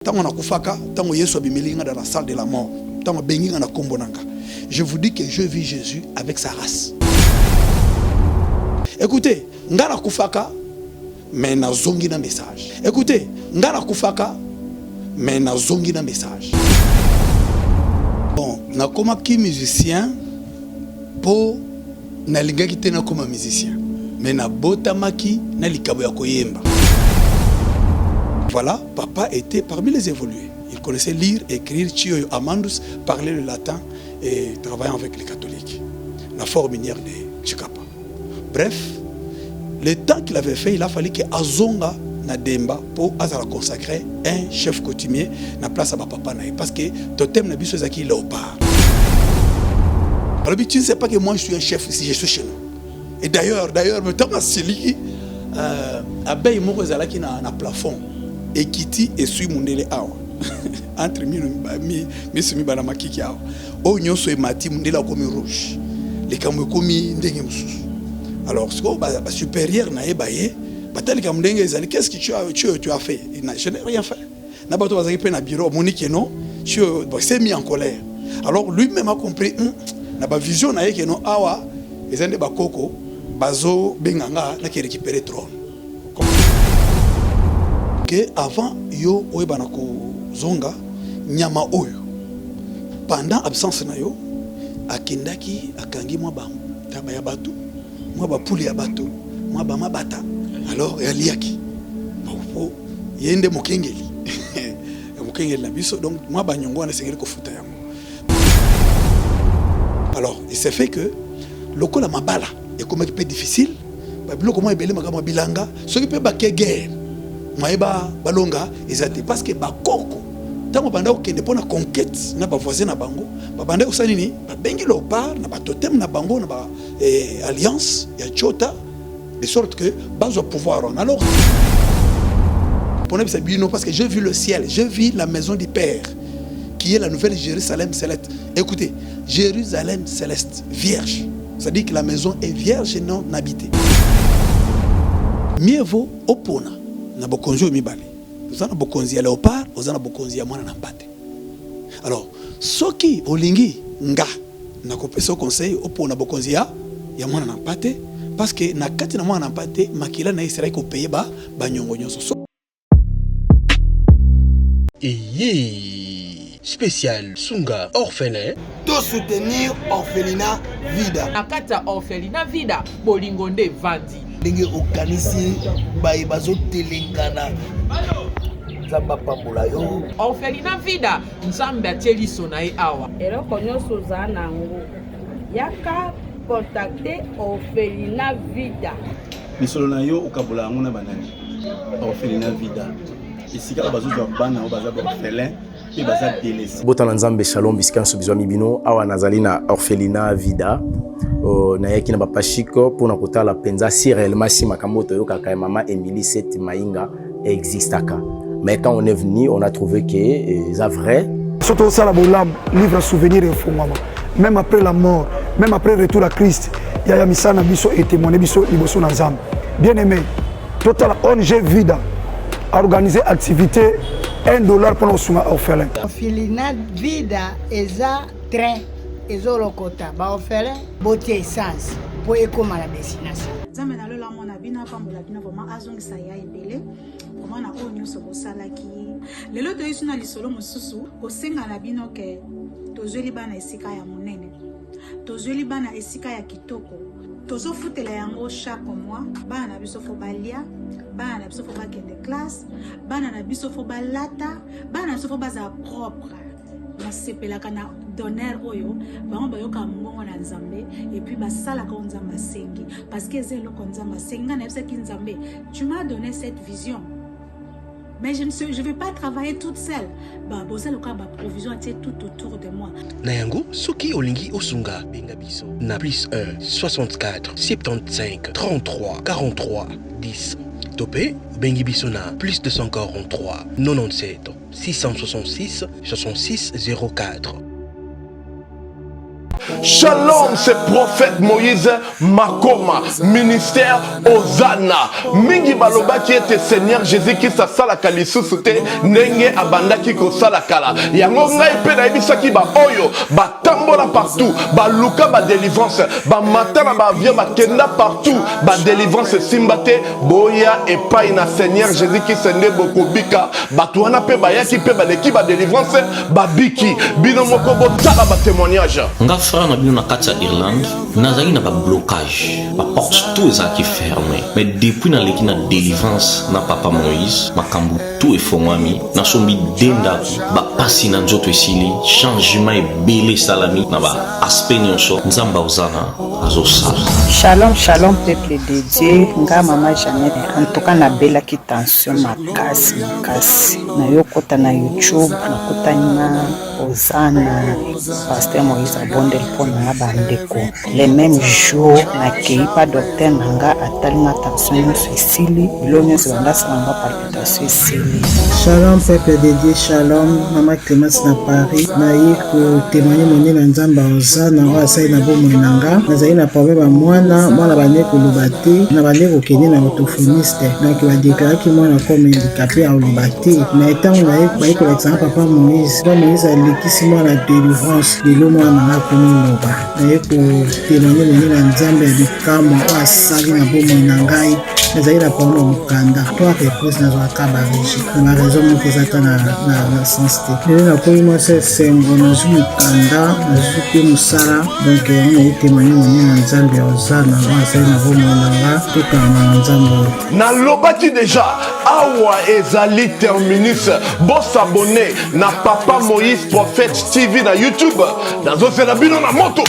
Tango na kufaka, tango Yesu abimelinga dans la salle de la mort, tango benginga na kombonanga. Je vous dis que je vis Jésus avec sa race. Écoutez, ngana kufaka, mais na zongi na message. Écoutez, ngana kufaka, mais na zongi na message. Bon, na koma ki musicien po na lingaki te na koma musicien, mais na botamaki na likabo ya koyemba. Voilà, papa était parmi les évolués. Il connaissait lire, écrire, Chio Amandus, parler le latin et travailler avec les catholiques. La forme minière de Chikapa. Bref, le temps qu'il avait fait, il a fallu que Azonga na Demba pour Azala consacrer un chef coutumier na place à papa naï. Parce que totem na biso zaki léopard. Alors tu ne sais pas que moi je suis un chef si je suis chez nous. Et d'ailleurs, me temps Sili abeille moko zalaki na plafond. Et Kiti et Sui Mundele Awa. Entre mi sumi bana makiki awa. O nyonso e mati Mundela komi rouge. Les kamwe komi ndenge mususu. Alors ce que supérieur na ebaye, batali kam ndenge ezali qu'est-ce que tu as fait? Je n'ai rien fait. Na bato bazaki pe na bureau Monique non, tu s'est mis en colère. Alors lui-même a compris na ba vision na yeke non awa ezande bakoko bazo benganga na ki récupérer trône. Que avant yo oyebana ko zonga nyama oyo pendant absence na yo akendaki akangi mwa ba taba ya bato mwa ba puli ya bato mwa ba mabata alors yaliaki po yende mokengeli mokengeli na biso donc mwa ba nyongo na sengeli ko futa yango. Alors il s'est fait que lokola mabala et comme peu difficile ba biloko mo ebele makama bilanga soki pe ba ke guerre maeba balonga ezate parce que bakoko tango banda okende pona conquête na ba voisin na bango ba banda osani ni ba bengi léopard na ba totem na bango na ba alliance ya chota de sorte que bazo pouvoir on alors pona bisa bino parce que je vis le ciel, je vis la maison du Père qui est la nouvelle Jérusalem céleste. Écoutez, Jérusalem céleste vierge, ça dit que la maison est vierge et non habitée. Mieux vaut opona na bokonzi o mibale. Vous avez bokonzi ya léopard, vous avez bokonzi ya mwana na mpate. Alors, soki olingi nga na kopesa conseil opo na bokonzi ya mwana na mpate parce que na kati na mwana na mpate makila na Israël ko payer ba nyongo nyonso. Spécial Sunga orphelin. De soutenir orphelinat Vida. Akata orphelinat Vida bolingonde vandi. Ndenge okanisi baye bazotelengana nzamba pambola yo orphelinat Vida nzambe atieliso na ye awa eloko nyonso oza nango yaka contacter orphelinat Vida misolo na yo okabola yango na banani orphelinat Vida esika bazozwa bana oyo baza orphelin et baza délaissé. Botana nzambe shalom bisika nso bizwa mibino awa nazali na orphelinat Vida na yaki na bapashiko pour na kotala penza si réellement si makambo toyokaka mama Emily Seth Mainga existaka. Mais quand on est venu, on a trouvé que c'est vrai. Surtout ça la bolam livre souvenir et fongama. Même après la mort, même après le retour à Christ, il y a misana biso et témoigner biso liboso na nzambe. Bien aimé, total ONG Vida a organisé activité $1 pour nos orphelins. Orphelinat Vida eza train ezolokota ba orphelin botie essence pour ekoma la destination. Nzambe na lola mona bina pambola bina vraiment azongisa ya ebele comment na oyo nyonso kosalaki lelo toyesu na lisolo mosusu kosenga na bino ke tozweli bana esika ya monene tozweli bana esika ya kitoko tozofutela yango chaque mois bana na biso fo balia bana na biso fo bakende classe bana na biso fo balata bana na biso fo baza propre nasepelaka na donner oyo bango bayoka mbongo na nzambe et puis basalaka nzambe asengi parce que c'est eloko nzambe asengi nga na yebisa ki nzambe tu m'as donné cette vision mais je ne vais pas travailler toute seule ba boza loka ba provision atie tout autour de moi na yango soki olingi osunga benga biso na +1 64 75 33 43 10 topé bengi biso na +243 97 666 66 04. Shalom, c'est prophète Moïse Makoma, ministère Ozana. Mingi baloba qui était Seigneur Jésus qui sa sala kalisusu te nenge abanda ki ko sala kala. Yango ngai pe na ebisa ki ba oyo ba tambola partout, ba luka ba délivrance, ba matana ba via ba kenda partout, ba délivrance simbate boya et pas na Seigneur Jésus qui sende bokobika. Ba tuana pe ba yaki pe ba leki ba délivrance ba biki bino moko bo tala ba témoignage. Nga frère na bino na kati ya Irlande nazali na ba blocage ba porte tout ezaki fermé mais depuis na leki na délivrance na papa Moïse makambu tout efongwami na sombi dendaki ba pasi na nzoto esili changement ebele salami na ba aspect nyonso nzamba ozana azosala. Shalom shalom peuple de Dieu nga mama Janelle en tout cas na belaki tension makasi na yokota na YouTube nakota na Ozana pasteur Moïse Abondel pona bandeko les mêmes jours na keipa docteur nanga atalinga tension esili bilonyo zanga sanga palpitation esili. Shalom peuple de Dieu, shalom mama Clémence na Paris na yiko témoigner moni na nzamba Ozana wa sai na bomo nanga nazali na problème mwana bande kolobate na bande kokende na orthophoniste donc ba déclarer mwana comme handicapé à olobate mais tant on va collecter papa Moïse alekisi mwana délivrance lelo mwana na komiloba na yiko témoigner moni na nzamba ya bikamo wa sali na bomo na ngai nazali na problème mukanda toi réponse na zoaka ba riche na raison mo kozata na sens te lelo na koyi mo se sengo na mukanda na zupe musala donc on a témoigné moni na nzamba Ozana wa sai na bomo na nga tukana nzamba na lobaki déjà awa ezali terminus bon s'abonner na papa Moïse prophète TV na YouTube dans la bino na moto.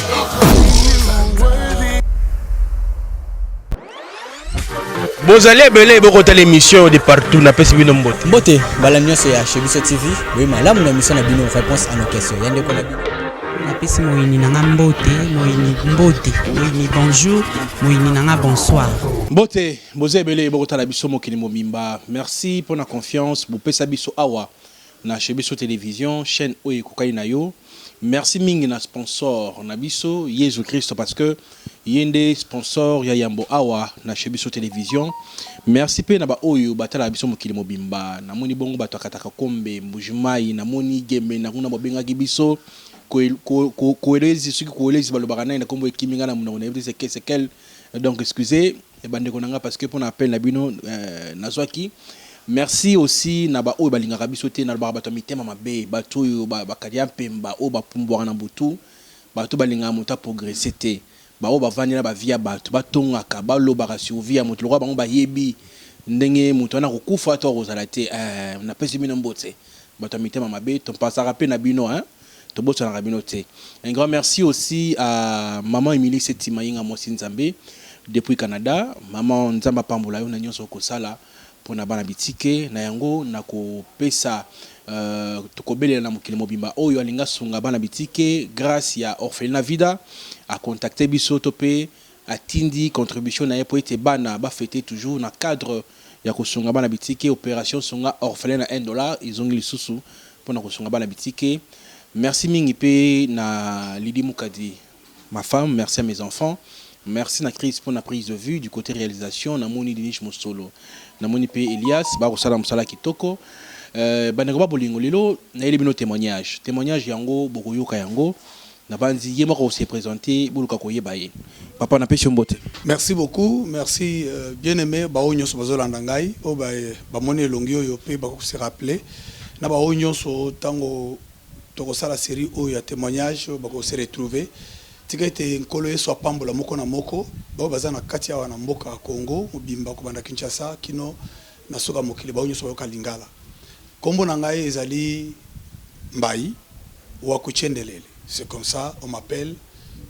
Bozali ebele bokota l'émission de partout na pesi bino mbote. Mbote bala nyonso ya Chebiso TV. Oui malamu na mission na bino réponse à nos questions. Yande ko na bino. Na pesi moyini nanga mbote, moyini bonjour, moyini nanga bonsoir. Mbote boze ebele bokota la biso mokili momimba. Merci pour la confiance, bo pesa biso awa na Chebiso Télévision, chaîne oyo kokali na yo. Merci mingi na sponsor na biso Jésus Christ parce que yende sponsor ya yambo awa na Chebiso Télévision. Merci pe na ba oyo batala biso mokili mobimba na moni bongo bato akataka kombe mbujimai na moni gembe na kuna bobenga gibiso koelezi suki koelezi balobaka na kombo ekiminga na munongo na yebise kesekel donc excusez e bande konanga parce que pour appel na bino nazwaki. Merci aussi na ba oyo balingaka biso te na ba bato mitema mabe bato oyo bakalia pemba o ba pumbwa na butu bato balinga moto progresser te ba o bavandi na ba via bato batongaka balobaka survie ya moto lokwa bango bayebi ndenge moto na kokufa to kozala te na pesi bino mbote bato mitema mabe to pasaka pe na bino to boto na bino te. Un grand merci aussi à maman Émilie Setimainga Mosi Nzambe depuis Canada, maman Nzamba Pambola yo na nyonso ko sala pour na bana bitike na yango na ko pesa to kobele na mokili mobimba oyo alinga sunga bana bitike grâce ya Orphelinat Vida a contacter biso to pe atindi contribution na po ete bana ba fêter toujours na cadre ya ko sunga bana bitike opération sunga orphelin na $1 ils ont lisusu pour na ko sunga bana bitike. Merci mingi pe na Lidi Mukadi ma femme, merci à mes enfants. Merci na Chris pour la prise de vue du côté réalisation na moni Dinish Mosolo na moni pe Elias ba ko sala musala kitoko bana ko ba bolingo lelo na ile bino témoignage yango bokoyoka yango na banzi yema ko se présenter buluka ko yebaye papa na pesi mbote. Merci beaucoup, merci bien aimé ba onyo so bazolanda ngai o ba moni elongi oyo pe ba ko se rappeler na ba onyo so tango to ko sala série oyo ya témoignage ba ko se retrouver tigete nkolo yeso apambola moko na moko ba bazana kati ya na mboka Congo mobimba ko banda Kinshasa kino na soka mokili ba onyo so yoka lingala kombo na ngai ezali Mbai wa kuchendelele. C'est comme ça on m'appelle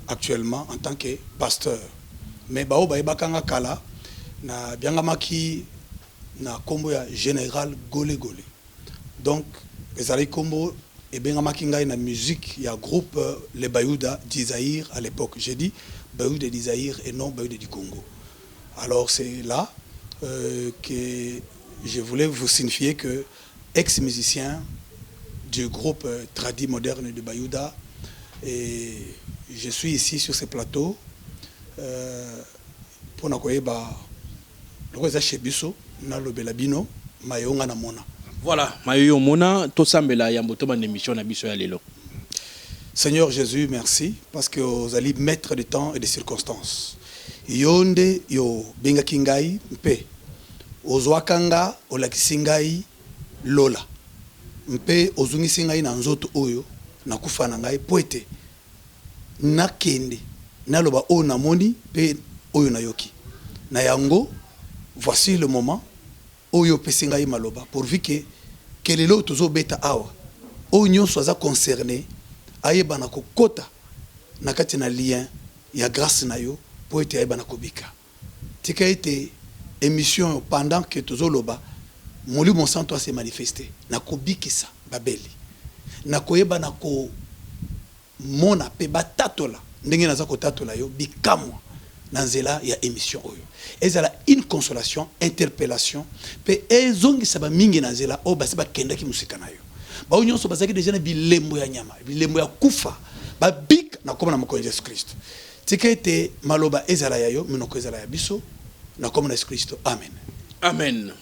actuellement en tant que pasteur. Mais bao ba bakanga kala na biangamaki na kombo ya général Gole Gole. Donc ezali kombo et bengamaki ngai na musique il y a groupe les Bayouda d'Isaïr à l'époque. J'ai dit Bayouda d'Isaïr et non Bayouda du Congo. Alors c'est là que je voulais vous signifier que ex-musicien du groupe tradi moderne de Bayouda Et je suis ici sur ce plateau pour nakoyeba lokoza chebiso na lobela bino mayonga na mona. Voilà, mayo mona to sambela ya mboto ban émission na biso ya lelo. Seigneur Jésus, merci parce que vous allez mettre du temps et des circonstances. Yonde yo benga kingai mpe ozwakanga olakisingai lola mpe ozungisingai na nzoto oyo na kufana ngai poete nakende naloba o namoni pe oyo nayoki na yango. Voici le moment oyo pesingai maloba pourvu que lelo tozo beta awa o nyonso aza concerné ayeba na kokota na kati na lien ya grâce na yo poete ayeba na kobika tika ete émission pendant que tozo loba Molimo Santo s'est manifesté na kobikisa babeli na koyeba na ko mona pe batatola ndenge naza kotatola yo bikamwa na nzela ya émission oyo ezala une consolation interpellation pe ezongisa ba mingi na nzela o basi bakenda ki musika na yo ba nyonso bazaki déjà na bilembo ya nyama bilembo ya kufa ba bik na koma na mokonzi Yesu Kristo tika ete maloba ezala ya yo minoko ezala ya biso na koma na Yesu Kristo amen Amen.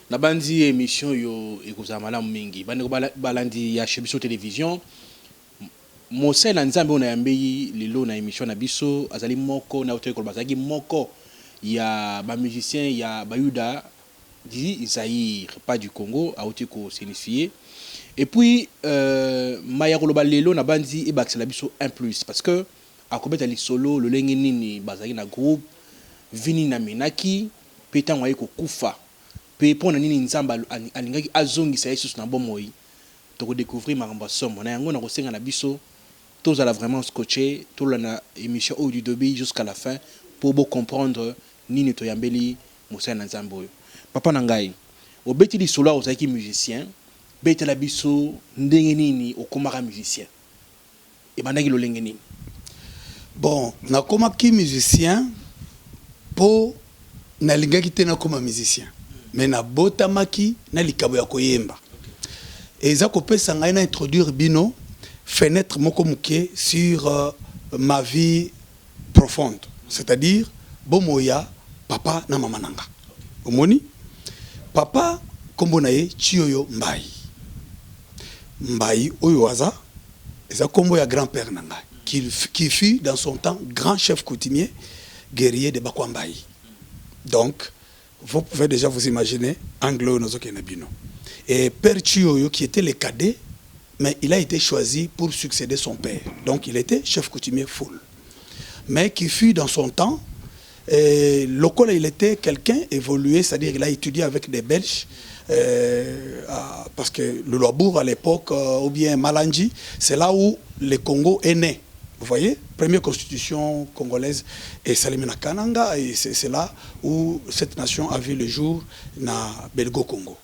Na bandi émission yo ekozala malamu mingi bande balandi ya Chebiso télévision Mosela Nzambe on a yambei lelo na émission na biso azali moko na autre kolbazaki moko ya ba musicien ya Bayuda di Zaïre pas du Congo a autre ko signifier et puis maya koloba lelo na bandi e baxela biso 1+ parce que akobeta li solo le lenge nini bazaki na groupe vini na menaki petan waye ko kufa pe pona nini Nzamba alingaki azongisa Yesu na bomoi to découvrir maramba somo na yango na kosenga na biso tous à la vraiment scotché tout la émission au du début jusqu'à la fin pour bien comprendre nini to yambeli Mosela Nzambe oyo papa nangai obeti li solo ozaki musicien beti la biso ndenge nini okomaka musicien et bandaki lo lenge nini bon nakomaki musicien po nalingaki te nakoma musicien mais nabotamaki na likabo ya koyemba eza kopesa ngai na introduire bino fenêtre moko muke sur ma vie profonde, c'est-à-dire bomoya papa na mama nanga. Omoni papa kombo na ye Chioyo Mbai. Mbai oyo aza eza kombo ya grand-père nanga qui fut dans son temps grand chef coutumier guerrier de Bakwambai. Donc vous pouvez déjà vous imaginer anglo nozoke na bino. Et père Chioyo qui était le cadet, mais il a été choisi pour succéder son père. Donc il était chef coutumier full. Mais qui fut dans son temps, local il était quelqu'un évolué, c'est-à-dire qu'il a étudié avec des Belges, parce que le Loabour à l'époque, ou bien Malanji, c'est là où le Congo est né. Vous voyez, première constitution congolaise est Salimina Kananga, et c'est là où cette nation a vu le jour na Belgo-Congo.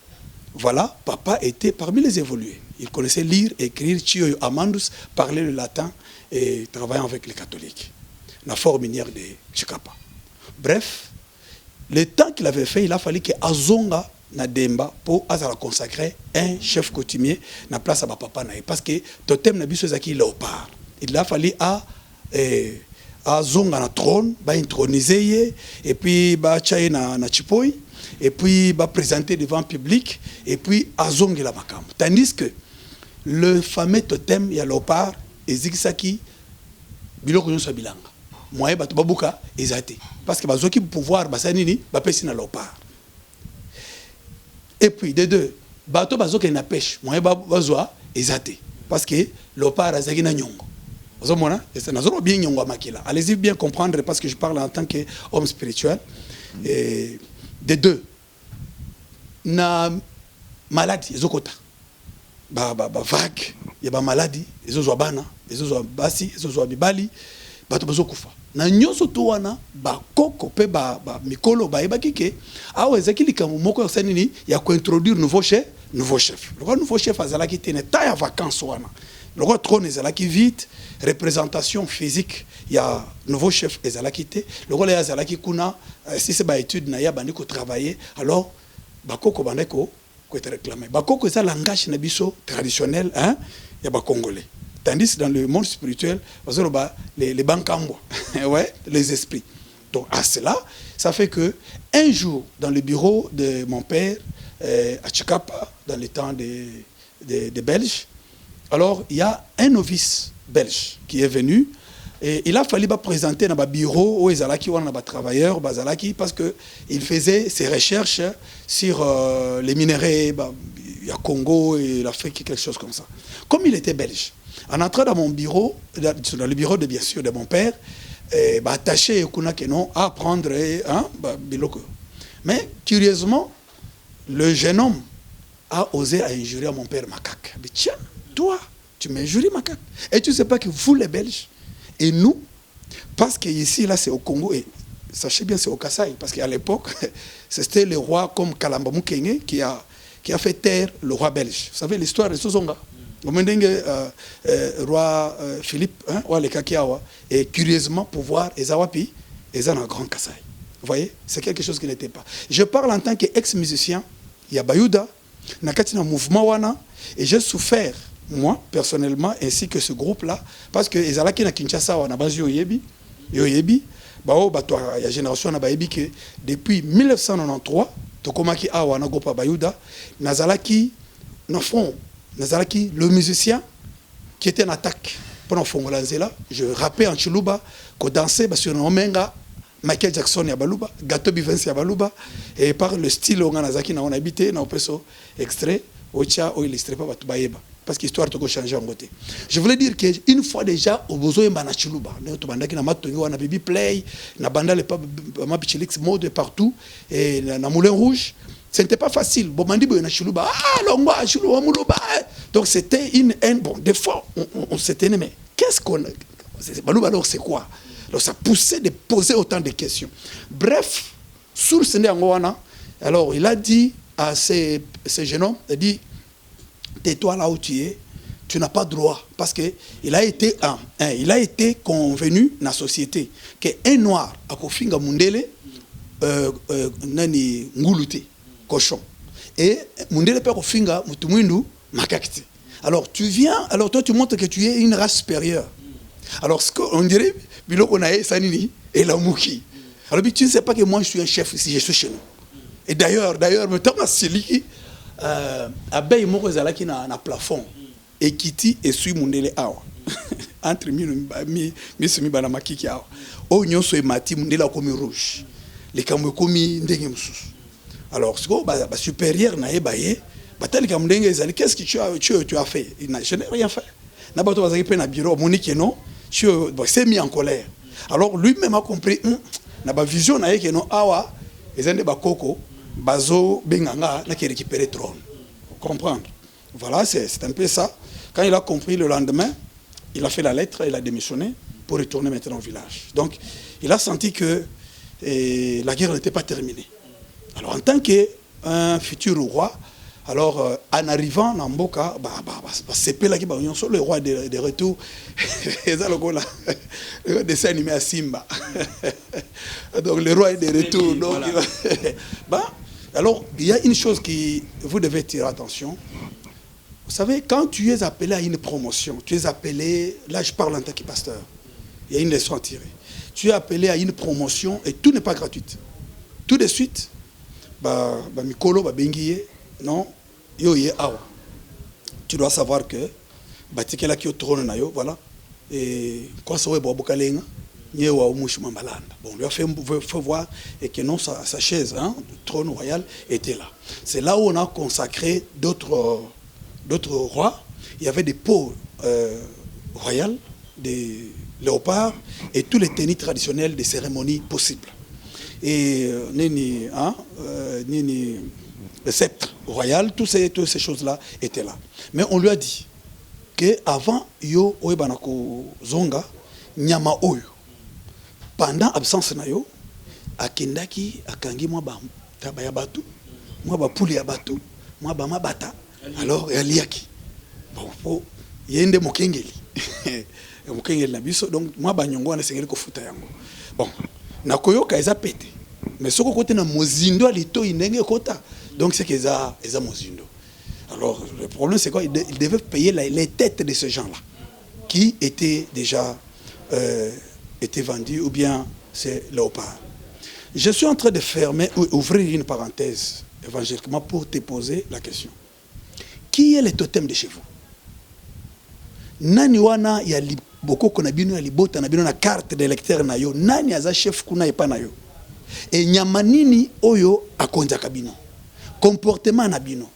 Voilà, papa était parmi les évolués. Il connaissait lire, écrire, Chioyo Amandus, parler le latin et travailler avec les catholiques. La forme minière de Chikapa. Bref, le temps qu'il avait fait, il a fallu que Azonga na Demba pour azala consacrer un chef coutumier na place à papa nae parce que totem na biso zaki léopard. Il a fallu à Azonga na trône, ba introniser et puis ba chaye na Chipoi. Et puis va présenter devant le public, et puis azongi la makam. Tandis que le fameux totem ya léopard, ezikisaki biloko nyonso bilanga. Moye bato babuka ezate. Parce que bazoki pouvoir basanini bapesi na léopard. Et puis de deux, bato bazoki na pêche, moye bazwa ezate. Parce que léopard azaki na nyongo. Ozomona, c'est nazolo bien nyongo makila. Allez-y bien comprendre parce que je parle en tant qu'homme spirituel. Et de deux, na maladie ezokota ba vague ya ba maladie ezozwa bana ezozwa basi ezozwa bibali bato bazokufa na nyonso to wana ba koko pe ba mikolo ba ebaki ke awa ezaki likambo moko ya nini ya ko introduire nouveau chef le nouveau chef azalaki tene ta ya vacances wana le trône ezalaki vite représentation physique ya nouveau chef ezalaki te le rôle ezalaki kuna si c'est ba étude na ya bandi ko travailler alors bakoko bandeko ko être réclamé bakoko ça langage na biso traditionnel hein ya ba congolais Tandis que dans le monde spirituel, les bancambois, ouais, les esprits. Donc à cela, ça fait que un jour, dans le bureau de mon père, à Tchikapa, dans les temps des Belges, alors il y a un novice belge qui est venu, et il a fallu présenter dans le bureau où ils allaient travailleurs, parce qu'il faisait ses recherches sur les minéraux, il y a Congo et l'Afrique, quelque chose comme ça. Comme il était belge, en entrant dans mon bureau, dans le bureau bien sûr de mon père, attaché à apprendre, mais curieusement, le jeune homme a osé injurier à mon père macaque. Mais tiens, toi, tu m'injuries macaque. Et tu ne sais pas que vous les Belges, et nous, parce que ici, là, c'est au Congo, et sachez bien, c'est au Kasaï, parce qu'à l'époque, c'était le roi comme Kalamba Mukenge qui a fait taire le roi belge. Vous savez l'histoire de Sozonga. Roi Philippe, le Kakiawa, et curieusement, pouvoir, Ezawapi, Ezana Grand Kasaï. Vous voyez, c'est quelque chose qui n'était pas. Je parle en tant qu'ex-musicien, il y a Bayouda, Nakatina Mouvement Wana, et j'ai souffert, moi, personnellement, ainsi que ce groupe-là, parce que Ezalaki na Kinshasa, on a basé Yoyebi, il y a une génération que depuis 1993, Tokomaki Awa na Gopa Bayouda, Nazalaki, le musicien qui était en attaque pendant Fongolanzela, je rappais en Chiluba, qu'on dansait sur Omenga, Michael Jackson Yabaluba, Gato Bivens Yabaluba, et par le style on a habité, on a extrait, Ocha, ou illustré pas Batubaïba. Parce que l'histoire a changé en côté. Je voulais dire qu'une fois déjà, au besoin de Chiluba, on a Baby Play, on a bandé les Mapichelix mode partout, et on a Moulin Rouge. Ce n'était pas facile. Donc c'était une haine. Bon, des fois, on s'était aimé. Qu'est-ce qu'on a? Alors c'est quoi? Alors ça poussait de poser autant de questions. Bref, sur ce Néangoana, alors il a dit à ces jeunes hommes, il a dit, tais-toi là où tu es, tu n'as pas droit. Parce qu'il a été convenu dans la société qu'un noir a Kofinga Mundele, nani ngulute, cochon. Et Mundele peut Kofinga Mutumundu, makakiti. Alors tu viens, alors toi tu montres que tu es une race supérieure. Alors ce qu'on dirait, Biloko Nae Sanini et la Mouki. Alors tu ne sais pas que moi je suis un chef ici, je suis chez nous. Et d'ailleurs, me tombe à celui Abeille Morozala qui n'a plafond. Et Kiti et Sui Mundele Awa. Entre mi banamaki ki awa. O nyonso e mati Mundele comme rouge. Les kamwe komi ndenge mususu. Alors ce que supérieur na ebaye, batal kamndenge ezali qu'est-ce que tu as fait? Je n'ai rien fait. Na bato bazaki pe na bureau monique non, tu s'est mis en colère. Alors lui-même a compris na ba vision na yeke non awa ezende ba koko bazo benganga na ki récupérer trône. Comprendre. Voilà, c'est un peu ça. Quand il a compris le lendemain, il a fait la lettre, il a démissionné pour retourner maintenant au village. Donc, il a senti que la guerre n'était pas terminée. Alors, en tant qu'un futur roi, alors, en arrivant dans Mboka, c'est le roi de retour. Le dessin animé à Simba. Donc, le roi est de retour. Donc, voilà. Alors, il y a une chose que vous devez tirer attention. Vous savez, quand tu es appelé à une promotion, tu es appelé, là je parle en tant que pasteur, il y a une leçon à tirer. Tu es appelé à une promotion et tout n'est pas gratuit. Tout de suite, Mikolo, Bengiye, non, Yoye Awa. Tu dois savoir que, Batikela qui trône na yo, voilà, et quoi ça va Bokalenga, Nyewa Omushuma Malanda. Bon, lui a fait voir et que non, sa chaise, hein, le trône royal était là. C'est là où on a consacré d'autres rois. Il y avait des peaux royales, des léopards et tous les tenues traditionnelles des cérémonies possibles. Et le sceptre royal, toutes ces choses-là étaient là. Mais on lui a dit qu'avant yo oebanako zonga nyama oyo pendant absence na yo akendaki akangi mwa ba tabaya batu mwa ba puli ya batu mwa ba mabata. Alors yaliaki bon yende mokengeli mokengeli na biso donc moi banyongo na sengeli ko futa yango bon nakoyoka eza pete mais soko kote na mozindo alito inenge kota donc c'est que eza mozindo. Alors le problème c'est quoi? Ils devaient payer les têtes de ces gens-là. qui était déjà été vendu, ou bien c'est Léopard. Je suis en train de fermer ou ouvrir une parenthèse évangéliquement pour te poser la question. Qui est le totem de chez vous? Nani wana ya boko konabino ya libota na bino na carte d'électeur na yo, nani aza chef kuna epa na yo? Et nyamanini oyo akonza kabino. Comportement na bino.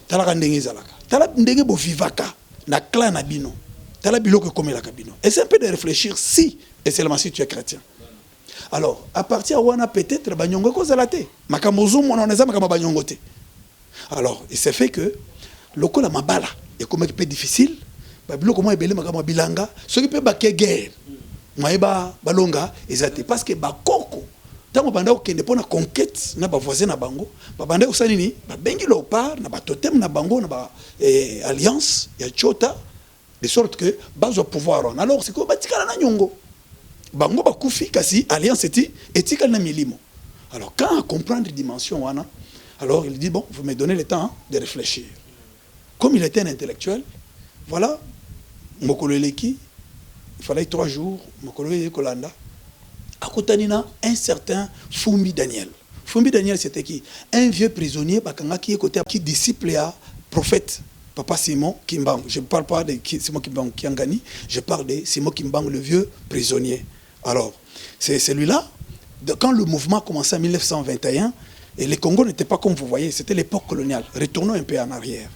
Talaka ndenge zalaka. Tala ndenge bo vivaka na clan na bino. Tala biloko komela kabino. Essaie un peu de réfléchir si et seulement si tu es chrétien. Alors, à partir de là, peut-être banyongo ko zalate. Makamozo mona neza makama banyongo te. Alors, il s'est fait que lokola mabala et comme un peu difficile, babilo comment ebele makama bilanga, ce qui peut baké guerre. Maïba balonga ezate parce que bakoko tango banda okende pona conquête na ba voisin na bango babanda osanini ba bengi Léopard na ba totem na bango na ba alliance ya chota de sorte que bazo pouvoir on. Alors c'est ko batikala na nyongo bango bakufi kasi alliance etikala na milimo. Alors quand on comprend les dimensions wana, alors il dit bon, vous me donnez le temps de réfléchir. Comme il était un intellectuel, voilà Mokoleleki. Il fallait 3 jours, Mokolele Kolanda. À Kotanina, un certain Fumbi Daniel. Fumbi Daniel, c'était qui? Un vieux prisonnier, qui est côté qui disciple à prophète, Papa Simon Kimbang. Je ne parle pas de Simon Kimbang Kiangani, je parle de Simon Kimbang, le vieux prisonnier. Alors, c'est celui-là, quand le mouvement a commencé en 1921, et le Congo n'était pas comme vous voyez, c'était l'époque coloniale. Retournons un peu en arrière.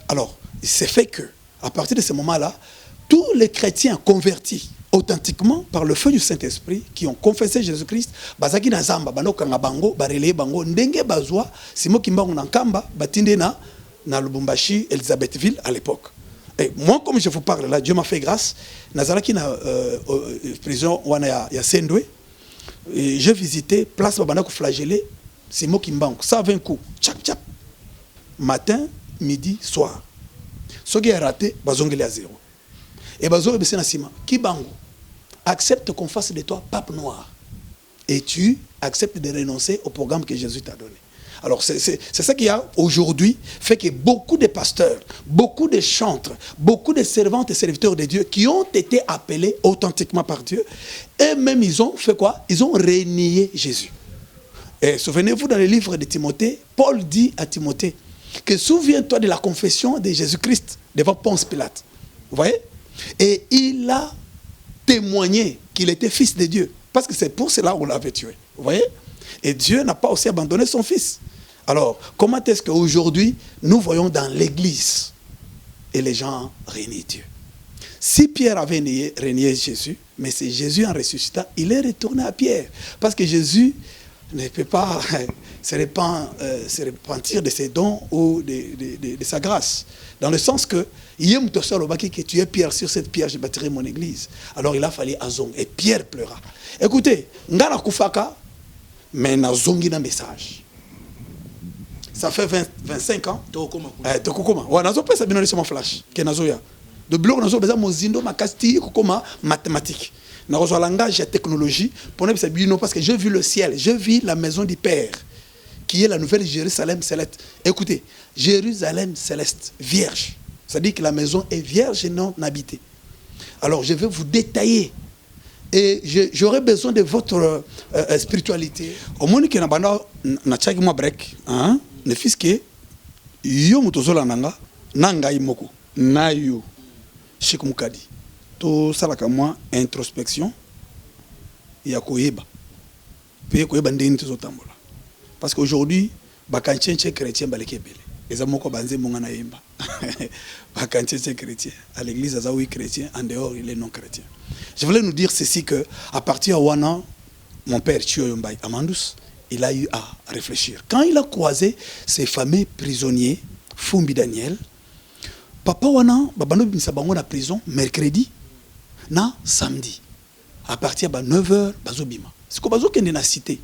Alors, il s'est fait que, à partir de ce moment-là, tous les chrétiens convertis authentiquement par le feu du Saint-Esprit qui ont confessé Jésus-Christ, bazaki na zamba banokanga bango barele bango ndenge bazwa Simon Kimbangu na Nkamba batinde na Lubumbashi, Elisabethville à l'époque. Et moi comme je vous parle là, Dieu m'a fait grâce, nazalaki na prison wana ya Sendwe, j'ai visité place babana ko flagellé Simon Kimbangu 120 coups, tchap tchap. Matin, midi, soir. Ce qui est raté, bazongeli à 0. Et Bazo Bessé Nassima, Kibango, accepte qu'on fasse de toi pape noir. Et tu acceptes de renoncer au programme que Jésus t'a donné. Alors c'est ça qui a aujourd'hui fait que beaucoup de pasteurs, beaucoup de chantres, beaucoup de servantes et serviteurs de Dieu qui ont été appelés authentiquement par Dieu, eux-mêmes ils ont fait quoi? Ils ont renié Jésus. Et souvenez-vous dans le livre de Timothée, Paul dit à Timothée que souviens-toi de la confession de Jésus-Christ devant Ponce Pilate. Vous voyez? Et il a témoigné qu'il était fils de Dieu. Parce que c'est pour cela qu'on l'avait tué. Vous voyez? Et Dieu n'a pas aussi abandonné son fils. Alors, comment est-ce qu'aujourd'hui, nous voyons dans l'église et les gens renient Dieu? Si Pierre avait renié Jésus, mais c'est Jésus en ressuscitant, il est retourné à Pierre. Parce que Jésus ne peut pas se repentir de ses dons ou de sa grâce. Dans le sens que que tu es Pierre, sur cette pierre je bâtirai mon église. Alors il a fallu Azong et Pierre pleura. Écoutez, ngana kufaka mais na zongi na message. Ça fait 25 ans. Tokokoma. Ouais, nazo pesa bino sur mon flash. Ke nazo ya. De bloc nazo beza mozindo makasti kokoma mathématique. Na reçoit langage et technologie pour ne pas bino parce que j'ai vu le ciel, j'ai vu la maison du Père qui est la nouvelle Jérusalem céleste. Écoutez, Jérusalem céleste, vierge. C'est-à-dire que la maison est vierge et non habitée. Alors, je vais vous détailler. Et j'aurai besoin de votre spiritualité. Au moins, que na chaki mo break, hein, ne fiske yo mutozola nanga nanga imoko na yo shikumukadi. To salaka moi introspection ya koyeba. Pe koyeba ndeni tozotambola. Parce qu'aujourd'hui, bakanchenche chrétien baleke belé. Les amoko banze mongana yemba. Bakanchenche chrétien. À l'église, azaoui chrétien, en dehors, il est non chrétien. Je voulais nous dire ceci que, à partir de Wana, mon père Chio Yombay Amandus, il a eu à réfléchir. Quand il a croisé ces fameux prisonniers, Fumbi Daniel, papa Wana, babano bisabango na prison, mercredi, na samedi. À partir de 9h, bazobima. C'est quoi bazo kende na cité.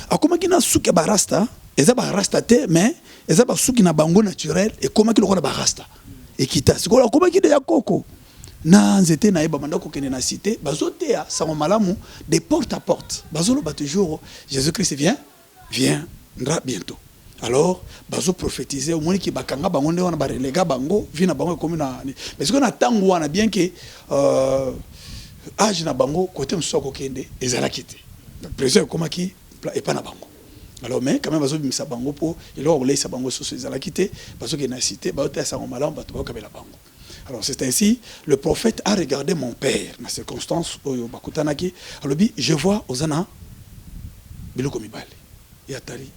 A comment qui na souke barasta, eza barasta te, mais eza ba souki na bango naturel et comment qui le roi barasta. Et kita. C'est quoi comment qui de ya koko. Na nzete na eba mandako kende na cité, bazotea sa malamu de porte à porte. Bazolo ba toujours Jésus-Christ viendra bientôt. Alors, bazo prophétiser au monde qui bakanga bango nde wana ba relega bango vina bango comme na mais ce qu'on attend wana bien que âge na bango côté msoko kende ezala kité. Président comme qui et pas na bango. Alors mais quand même bazo bimisa bango po il va rouler sa bango sur ezala kité bazo ke na cité ba ota sa ngomala ba to ba kabela bango. Alors c'est ainsi le prophète a regardé mon père dans circonstance oyo bakutanaki alobi je vois ozana biloko mibale ya tali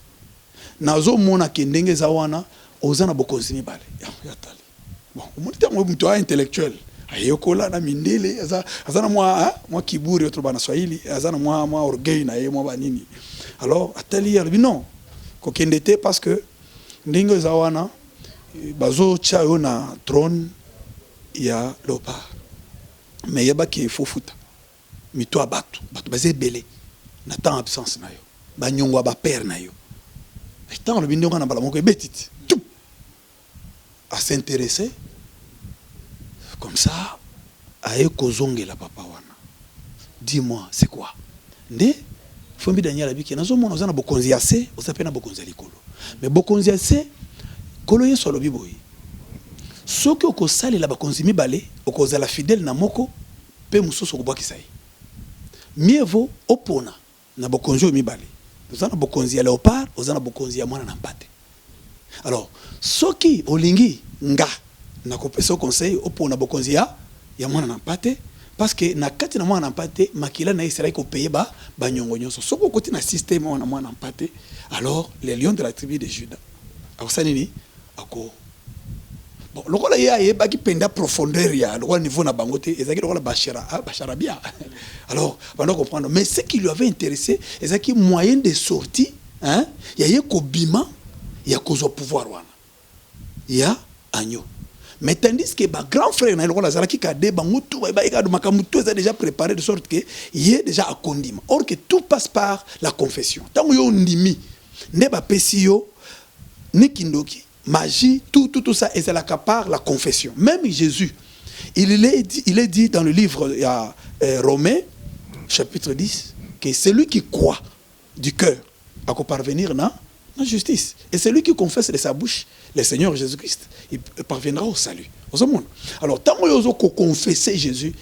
nazo mona kendenge za wana ozana bokonzi mibale ya tali bon umonita mtu intellectuel ayekola na mindele azana mwa kiburi otro bana Swahili azana mwa orgueil na ye mwa banini alors atali alobi non ko kendete parce que ndenge za wana bazo chayo na trône ya lopa mais yeba ki fofuta mito abatu batu bazé belé na temps absence na yo ba nyongwa ba père na yo tant le bindo na bala moko betiti à s'intéresser comme ça à ekozongela papa wana dis-moi c'est quoi ndé fombi Daniel abiki nazo mona ozana bokonzi assez osapena bokonzi likolo mais bokonzi assez kolo yeso lobi boyi soki okosalela bakonzi mibale okozala fidèle na moko pe mususu okobwakisa ye mieux vaut opona na bokonzi mibale ozana bokonzi ya léopard ozana bokonzi ya mwana na mpate alors soki olingi nga na kopesa conseil opona bokonzi ya mwana na mpate parce que na kati na mwana na mpate makila na Israël ko payer ba nyongo nyonso soko koti na système na mwana na mpate alors les lions de la tribu de Juda akosanini ako bon lokola ye ba ki penda profondeur ya lokola niveau na bangote ezaki lokola bachara bien alors pendant comprendre mais ce qui lui avait intéressé ezaki moyen de sortie hein ya ye kobima ya kozo pouvoir wana ya agneau mais tandis que ba grand frère na lokola zalaki kade bangutu ba ikado makamutu eza déjà préparé de sorte que ye déjà a condima or que tout passe par la confession tango yo ndimi ne ba pesio ni kindoki magie, tout ça, et c'est la part la confession. Même Jésus, il est dit dans le livre Romains, chapitre 10, que celui qui croit du cœur à parvenir dans la justice. Et celui qui confesse de sa bouche le Seigneur Jésus-Christ, il parviendra au salut. Alors, tant que confesser Jésus,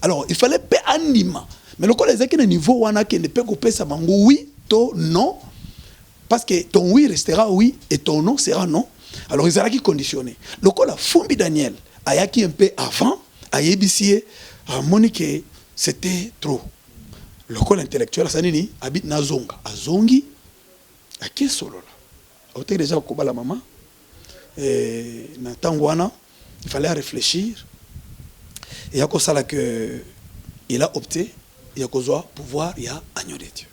alors il fallait pas anima. Mais le cas les niveau on a qui ne peut couper sa mango oui, ton non, parce que ton oui restera oui et ton non sera non. Alors ils allaient conditionner. Le cas la Fumbi Daniel ayaki un peu avant, a yebisier, a monique c'était trop. Le cas intellectuel sanini habite na zonga, a zongi, a qui solo là. Autant déjà au la maman, et na tangwana, il fallait réfléchir. Et à cause ça là que il a opté, il a cause pouvoir, il y a agneau de Dieu.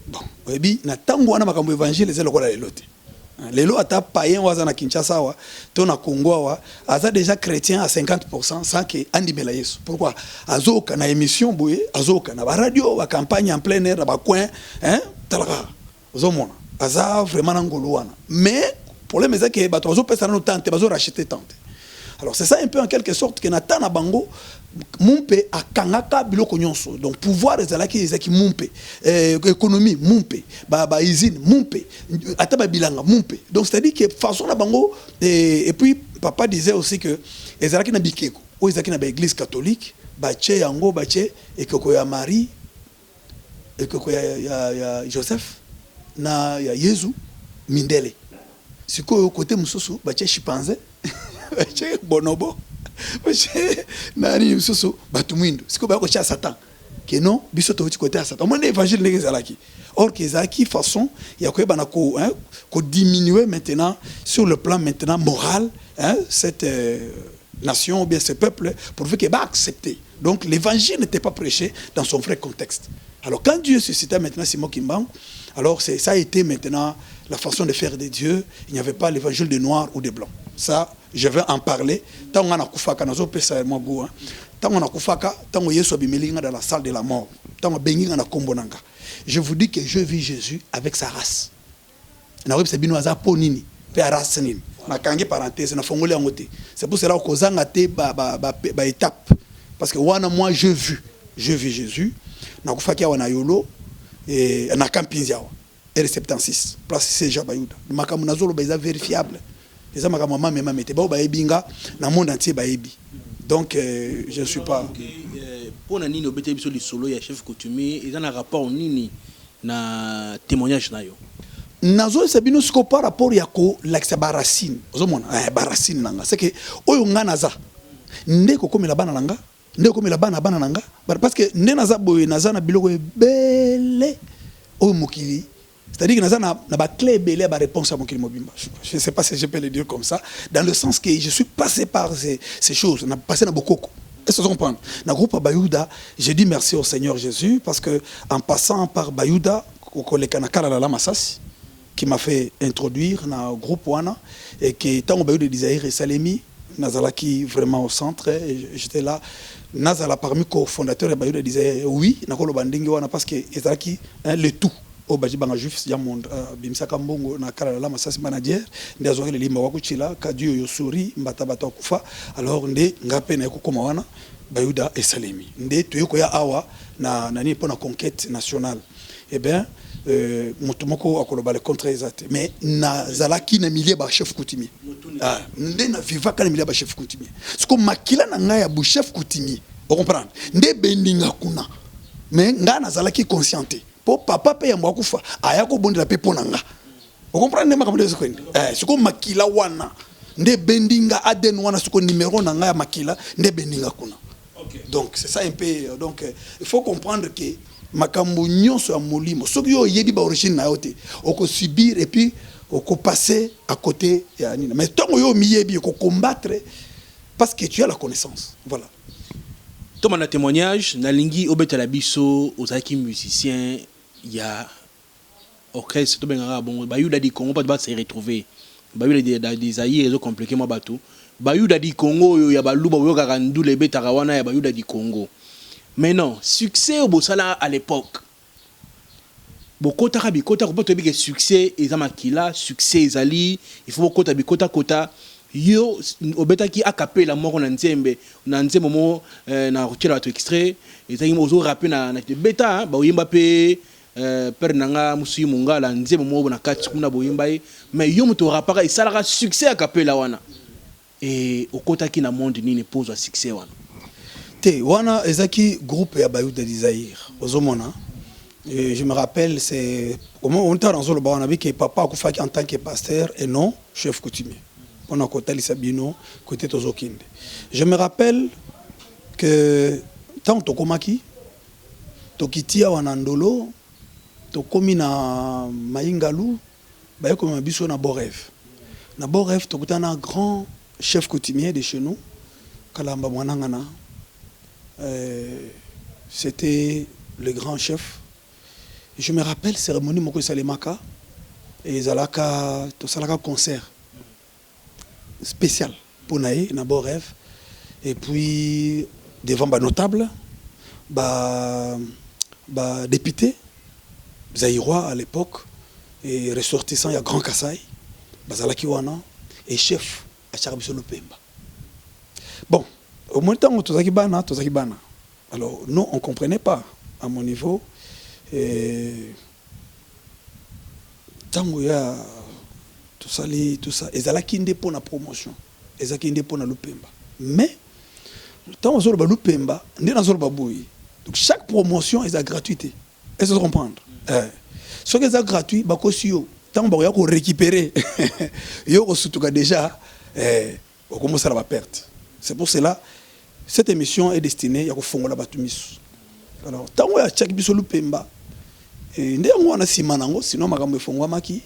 Bon, et puis na tangwana makambo évangile c'est le cas la lote. Lelo ata païen waza na Kinshasa wa to na Congo wa aza déjà chrétien à 50% sans que andimela Yesu. Pourquoi? Azoka na émission boye, azoka na ba radio, ba campagne en plein air, ba coin, hein? Talaka. Ozomona. Aza vraiment ngolo wana. Mais problème est que ba to zo pesa na tante, ba zo racheter tante. Alors c'est ça un peu en quelque sorte que Nathan na bango mumpe akangaka biloko nyonso. Donc pouvoir ezalaki mumpe, économie mumpe, ba usine mumpe, ataba bilanga mumpe. Donc c'est-à-dire que façon na bango et puis papa disait aussi que ezalaki na bikeko, o ezalaki na ba église catholique, ba che yango ba che ekoko ya Marie, ekoko ya Joseph na ya Yesu mindele. Siko côté mususu ba che chimpanzé bache bonobo bache nani mususu batumwindo siko ba ko cha Satan que non biso to côté à Satan mon évangile n'est ezalaki or que ezalaki façon ya ko bana ko diminuer maintenant sur le plan maintenant moral cette nation ou bien ce peuple pour que ba accepter. Donc l'évangile n'était pas prêché dans son vrai contexte. Alors quand Dieu suscita maintenant Simon Kimbangu, alors ça a été maintenant la façon de faire de Dieu. Il n'y avait pas l'évangile de noir ou de blanc. Ça, je vais en parler. Tant on a kufaka nazo pesa mo go. Tant on a kufaka, tant on yeso bimelinga dans la salle de la mort. Tant on benginga na kombonanga. Je vous dis que je vis Jésus avec sa race. Na web c'est binoza ponini, pe race nini. Na kangi parenthèse na fongoli ngote. C'est pour cela que kozanga te ba étape. Parce que wana moi je vis Jésus. Na kufaka wana yolo et na campinziawa. R76 place Seja Bayuda makambo nazolo ba vérifiable eza makambo mama mete ba ebinga na monde entier ba ebi donc je ne suis pas pour nani no bete biso li solo ya chef coutumier ils ont un rapport nini na témoignage na yo nazo sabino siko par rapport ya ko laksa barasine ozomona barasine nanga c'est que oyo nga naza ndeko komela bana nanga ndeko komela bana nanga parce que nde naza boye naza na biloko bele oyo mokili c'est-à-dire que naza na ba clé belé ba réponse à mokili mobimba je sais pas si je peux le dire comme ça dans le sens que je suis passé par ces choses na passé na bokoko. Est-ce que vous comprenez? Dans le groupe Bayouda, je dis merci au Seigneur Jésus parce que en passant par Bayouda, qui m'a fait introduire dans le groupe Wana et qui tant au Bayouda d'Isaïr et Salemi, Nazala qui vraiment au centre, j'étais là. Nazala parmi co-fondateurs de Bayouda d'Isaïr, oui, Nakolo Bandingi Wana parce que Ezaki le tout. Au Bajibanga Juif, il y a mon Bimsaka Mbongo, Nakalala Massas Manager, Ndazori Lima Wakuchila, Kadio Yosuri, Mbatabata Kufa, alors Nde Ngape na Kukomawana, Bayouda et Salemi. Nde Tuyokoya Awa, Nani pour la conquête nationale. Eh bien, Motomoko Akoloba le contre exact. Mais Nazalaki na milieu ba chef coutumier. Nde na viva ka na milieu ba chef coutumier. Ce que Makila na ngaya bu chef coutumier. Vous comprenez? Nde bendinga kuna. Mais nga Nazalaki conscienté. Papa paye moi kufa ayako bondela pe ponanga. Vous comprenez makambo de sekondi siko makila wana nde bendinga aden wana siko numéro nanga ya makila nde bendinga kuna. Donc c'est ça un peu donc il faut comprendre que makambo nyonso ya molimo soki yo yebi ba origine na yote oko subir et puis oko passer à côté ya nina mais tongo yo miyebi ko combattre parce que tu as la connaissance. Voilà. Thomas na témoignage na lingi obetala biso ozaki musicien ya orchestre to bengaka bon Bayouda di Congo pas se retrouver Bayouda di Zaïre réseau compliqué moi batou Bayouda di Congo yo ya baluba yo karandu le betaka wana ya Bayouda di Congo. Mais non, succès au Bosala à l'époque bokota bikota ko to bike succès ezamakila succès ezali il faut bokota bikota kota yo obetaki akapela moko na nzembe mo na rutira bato extrait ezaki mozo rapper na beta ba oyimba pe père nanga musuyi mungala nzembe mo na kati kuna boyimba mais yo moto rapaka isalaka succès akapela wana et okotaki na monde nini pose succès wana te wana ezaki groupe ya Bayouda d'Isaïr ozomona. Je me rappelle, c'est comment on t'a rendu le baron avec que papa a fait en tant que pasteur et non chef coutumier. On a côté Lisabino, côté Tozokinde. Je me rappelle que tant Tokomaki, Tokitia Wanandolo, Tokomi na Maingalou, bah comme un biso na Borev. Na Borev, Tokutana un grand chef coutumier de chez nous, Kalamba Mwanangana. C'était le grand chef. Je me rappelle cérémonie Moko Salemaka et Zalaka to salaka concert spécial pour naï na bon rêve et puis devant ba notable ba député zaïrois à l'époque et ressortissant il y a Grand Kassai bazalaki wana et chef à Charabiso Lopemba. Bon, au moins temps tozaki bana. Alors nous on comprenait pas à mon niveau. Et tango ya tout ça ezalaki nde pour la promotion ezalaki nde pour na Lupemba mais tango zo ba Lupemba nde na zo ba boyi donc chaque promotion est à gratuité est-ce que vous comprenez ce qui est gratuit ba ko sio tango ba ya ko récupérer yo ko sutuka déjà on commence à la perte. C'est pour cela cette émission est destinée à ko fongola batumisu. Alors tango ya chaque biso Lupemba ndé ngwana simanango sinon makambo efongwa maki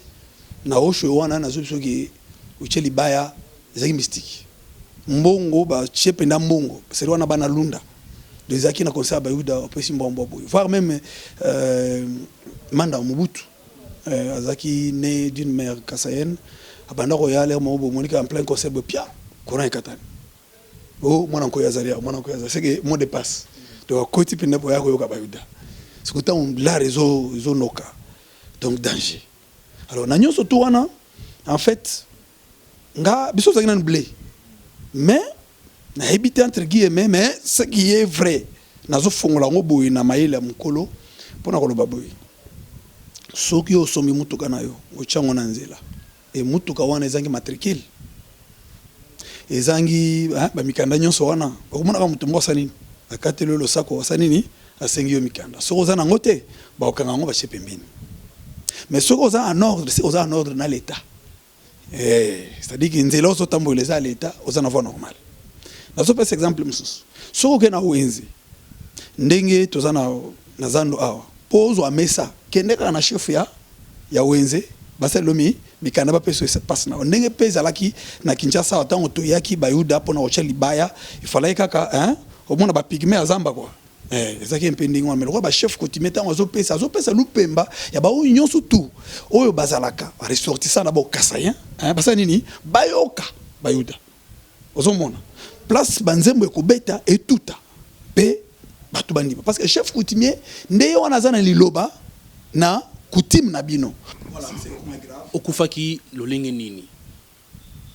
na osho wana na zo soki ucheli baya ezaki mystique mbongo ba chependa mbongo c'est wana bana lunda des aki na concert Bayouda opesi mbombo boy voire même Manda Mobutu azaki né d'une mère kassaïenne abanda royale mo Monica en plein concert bopia courant katani oh mwana ko yazalia c'est que mon dépasse donc côté penda boya ko yoka Bayouda. C'est que on la réseau noka donc danger. Alors nanyo surtout wana en fait nga biso zakina blé mais na habité entre guillemets mais ce qui est vrai nazo fongola ngo boy na maïla mukolo pona ko loba boy soki osomi mutuka na yo ochango na nzela e mutuka wana ezangi matricule ezangi ba mikanda nyonso wana okomona ka mutu mbosa nini akatelo lo sako wasa nini asengi yo mikanda soko oza nango te baokanga ngo bache pembeni mais soko oza en ordre si oza en ordre na l'état c'est-à-dire que nzela ozotambola eza l'état oza na voie normale nazopesa exemple mosusu soko okende na wenze ndenge toza na zando awa po ozwa mesa kende kaka na chef ya wenze baselomi mikanda bapeso passe na ndenge pe ezalaki na Kinshasa atango toyaki bayuda mpona kotia libaya ifalaki kaka omona bapigme ya zamba kwa ezaki mpe ndenge wana meloko bachef coutumier ntango azopesa lupemba ya baoyo nyonso tu oyo bazalaka baressortissant na bokasa basa nini bayoka bayuda ozomona place banzembo ekobeta etuta mpe bato bandima parce que chef coutumier nde wana aza na liloba na coutume na bino okufaki lolenge nini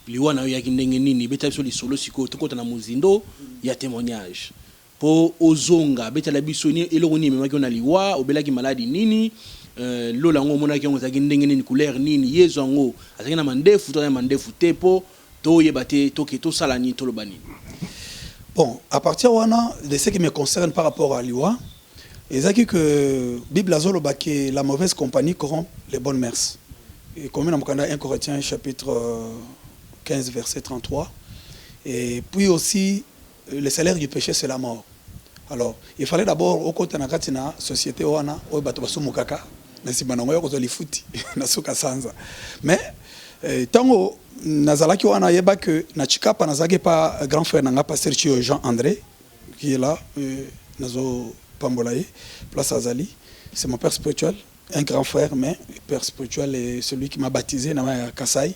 liwa na yo yaki ndenge nini beta biso lisolo siko tokota na muzindo ya témoignage po ozonga beta la biso ni eloko ni memaki na liwa obelaki maladi nini lola ngo mona ki ngo zaki ndenge nini couleur nini yezo ngo azaki na mandefu to na mandefu tepo to yebate to ke to salani to lobani. Bon, à partir de ce qui me concerne par rapport à liwa ezaki que Bible azolo baké la mauvaise compagnie corrompt les bonnes mœurs. Et comme dans 1 Corinthiens chapitre 15 verset 33 et puis aussi le salaire du péché c'est la mort. Alors, il fallait d'abord au côté de la société wana o bato basumukaka na sibanango yo kozoli futi na suka sanza. Mais tango nazalaki wana yeba que na Chikapa nazaki pas grand frère nanga pasteur Jean André qui est là nazo pambolaye place Azali, c'est mon père spirituel, un grand frère mais père spirituel est celui qui m'a baptisé na Kasai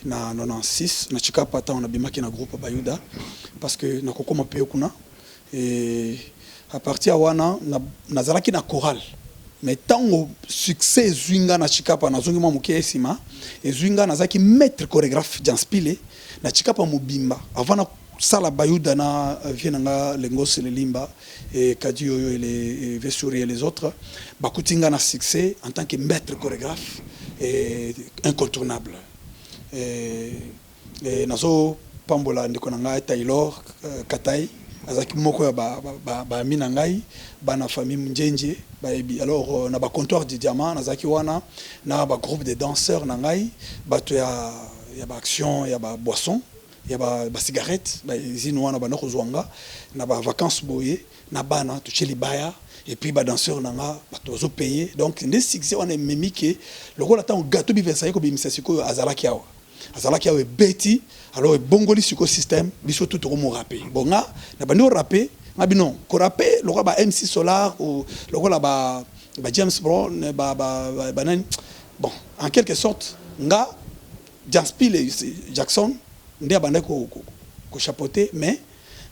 na 96 na Chikapa ta on a bimaki na groupe Bayuda parce que na kokoma pe kuna et à partir wana nazalaki na chorale mais tango succès zwinga na Chikapa na zongi muke esima et zwinga nazaki maître chorégraphe Janspile na Chikapa mobimba avant na sala Bayuda na vienanga lengos le limba et Kadio et les Vessuri et les autres bakutinga na succès en tant que maître chorégraphe et incontournable et nazo pambola ndeko nanga Taylor Katai azaki moko ya ba minangai bana famille Mnjenje baebi alors na ba comptoir du diamant nazaki wana na ba groupe de danseurs nangai bato ya ba action ya ba boisson ya ba cigarette ba zino wana bana kozwanga na ba vacances boye na bana tucheli baya et puis ba danseurs nanga bato zo payer donc ndé succès wana memike lokola tant gâteau bi versailles ko bimisa siko azalaki awa azalaki awe beti alors bongoli siko système biso tout ko mo rapper bonga na bandi rapper ngabino ko rapper lokola ba MC Solar ou lokola ba James Brown ba nan bon en quelque sorte nga Janspile Jackson ndé abanda ko chapeauter mais